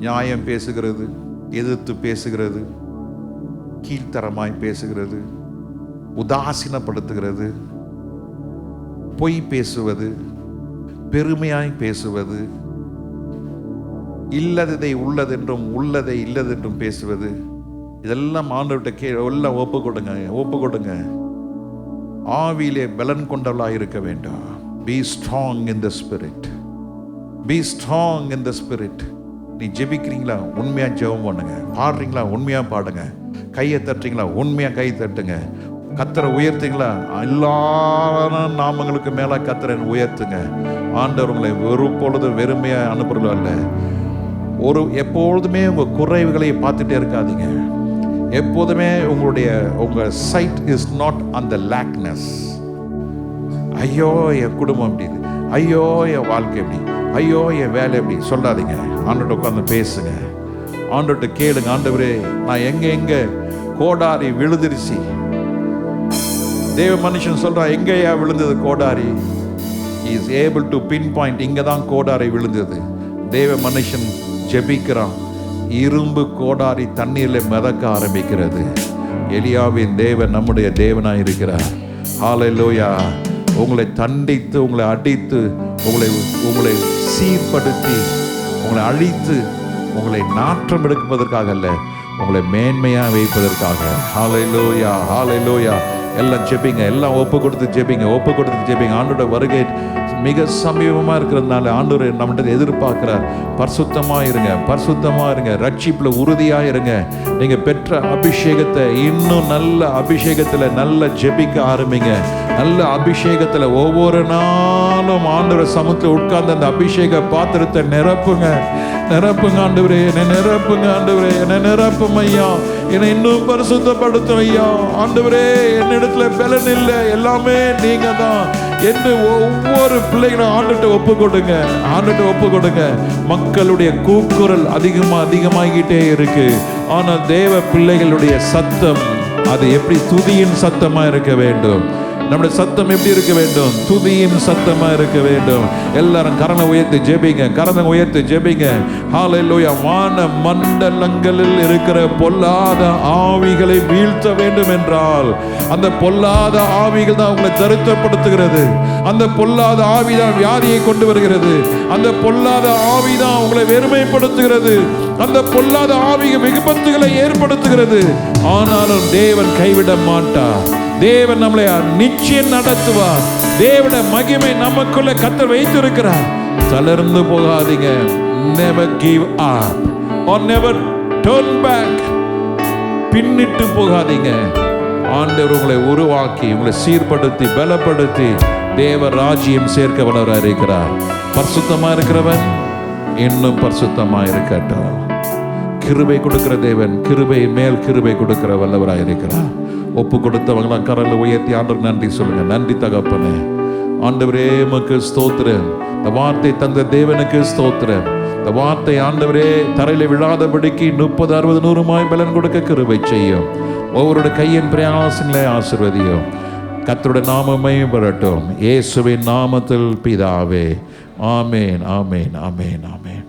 S1: நியாயம் பேசுகிறது, எதிர்த்து பேசுகிறது, கீழ்த்தரமாய் பேசுகிறது, உதாசீனப்படுத்துகிறது, பொய் பேசுவது, பெருமையாய் பேசுவது, இல்லதை உள்ளதென்றும் உள்ளதை இல்லதென்றும் பேசுவது, இதெல்லாம் ஆண்டவர்கிட்ட எல்லாம் ஒப்பு கொடுங்க, ஒப்பு கொடுங்க. ஆவியிலே பலன் கொண்டவளாக இருக்க வேண்டும். Be strong in the spirit. Be strong in the spirit. நீ ஜெபிக்கிறீங்களா? உண்மையாக ஜெபம் பண்ணுங்க. பாடுறீங்களா? உண்மையாக பாடுங்க. கையை தட்டுறீங்களா? உண்மையாக கை தட்டுங்க. கத்தரை உயர்த்துங்களா? எல்லா நாமங்களுக்கு மேல கத்தரை உயர்த்துங்க. ஆண்டவர் உங்களை பொழுது வெறுமையா அனுப்புறது அல்ல. எப்பொழுதுமே உங்க குறைவுகளை பார்த்துட்டே இருக்காதீங்க. எப்போதுமே உங்க சைட் இஸ் நாட் அந்த லேக்னஸ். ஐயோ என் குடும்பம் எப்படி, ஐயோ என் வாழ்க்கை எப்படி, ஐயோ என் வேலை எப்படி சொல்லாதீங்க. ஆண்டவர்கிட்ட உட்கார்ந்து பேசுங்க. ஆண்டவர்கிட்ட கேளுங்க, ஆண்டவரே நான் எங்க கோடாரி விழுந்துருச்சு. தேவ மனுஷன் சொல்றான், எங்கேயா விழுந்தது கோடாரி? He is able to pinpoint, இங்க தான் கோடாரி விழுந்தது. தேவ மனுஷன் ஜெபிக்கிறான், இரும்பு கோடாரி தண்ணீரில் மிதக்க ஆரம்பிக்கிறது. எலியாவின் தேவன் நம்முடைய தேவனாய் இருக்கிறார். ஹல்லேலூயா. உங்களை தண்டித்து, உங்களை அடித்து, உங்களை சீர்படுத்தி, உங்களை அழித்து, உங்களை நாற்றம் எடுப்பதற்காக அல்ல, உங்களை மேன்மையா வைப்பதற்காக. ஹல்லேலூயா, ஹல்லேலூயா. எல்லாம் ஜெபிங்க, எல்லாம் ஒப்பு கொடுத்து ஜெபிங்க, ஒப்பு கொடுத்து ஜெபிங்க. ஆண்டோட வருகை மிக சமீபமா இருக்கிறதுனால ஆண்டவர் நம்மகிட்ட எதிர்பார்க்கிறார். பரிசுத்தமா இருங்க, பரிசுத்தமா இருங்க, ரட்சிப்புல உறுதியா இருங்க. நீங்க பெற்ற அபிஷேகத்தை இன்னும் நல்ல அபிஷேகத்துல நல்ல ஜெபிக்க ஆரம்பிங்க. நல்ல அபிஷேகத்துல ஒவ்வொரு நாளும் ஆண்டவர் சமூகத்தில் உட்கார்ந்து அந்த அபிஷேக பாத்திரத்தை நிரப்புங்க. நிரப்புங்க ஆண்டவரே, என்னை நிரப்புங்க ஆண்டவரே, என்னை நிரப்பும் ஐயா, என்னை இன்னும் பரிசுத்தப்படுத்தும் ஐயா. ஆண்டவரே என்னிடத்துல பலன் இல்லை, எல்லாமே நீங்க தான் என்று ஒவ்வொரு பிள்ளைகளும் ஆண்டுகிட்ட ஒப்பு கொடுங்க, ஆண்டுகிட்ட ஒப்பு கொடுங்க. மக்களுடைய கூக்குரல் அதிகமாகிட்டே இருக்கு. ஆனால் தேவ பிள்ளைகளுடைய சத்தம் அது எப்படி துதியின் சத்தமா இருக்க வேண்டும். நம்முடைய சத்தம் எப்படி இருக்க வேண்டும்? துதியின் சத்தமா இருக்க வேண்டும். எல்லாரும் கரனை உயர்த்தி ஜெபிங்க, கரனை உயர்த்தி ஜெபிங்க. ஹல்லேலூயா. வான மண்டலங்களில் இருக்கிற பொல்லாத ஆவிகளை வீழ்த்த வேண்டும் என்றால் அந்த பொல்லாத ஆவிகள் தான் உங்களை தரித்திரப்படுத்துகிறது. அந்த பொல்லாத ஆவி தான் வியாதியை கொண்டு வருகிறது. அந்த பொல்லாத ஆவி தான் உங்களை வெறுமைப்படுத்துகிறது. அந்த பொல்லாத ஆவிகள் விபத்துகளை ஏற்படுத்துகிறது. ஆனாலும் தேவன் கைவிட மாட்டார். தேவன் நம்மளை நிச்சயம் நடத்துவார். தேவனுடைய மகிமை நமக்குள்ள கர்த்தர் வைத்திருக்கிறார். தளர்ந்து போகாதீங்க. never give up or never turn back. பின்னிட்டு போகாதீங்க. ஆண்டவர் உங்களை உருவாக்கி, உங்களை சீர்படுத்தி, பலப்படுத்தி தேவ ராஜ்யம் சேர்க்க வல்லவராய் இருக்கிறார். பரிசுத்தமா இருக்கிறவன் இன்னும் பரிசுத்தமா இருக்கட்டும். கிருபை கொடுக்கிற தேவன் கிருபை மேல் கிருபை கொடுக்கிற வல்லவராய் இருக்கிறார். ஒப்பு கொடுத்தவங்களாம் கரலை உயர்த்தி ஆண்டவர் நன்றி சொல்லுங்க. நன்றி தகப்பனே. ஆண்டவரே உமக்கு ஸ்தோத்திரம். இந்த வார்த்தை தந்த தேவனுக்கு ஸ்தோத்திரம். இந்த வார்த்தை ஆண்டவரே தரையில விழாதபடிக்கு 30, 60, 100 பலன் கொடுக்க கிருபை செய்யும். ஒவ்வொருடைய கையின் பிரயாசங்களை ஆசீர்வதியும். கர்த்தருடைய நாமமே வரட்டும். இயேசுவின் நாமத்தில் பிதாவே. ஆமேன், ஆமேன், ஆமேன், ஆமேன்.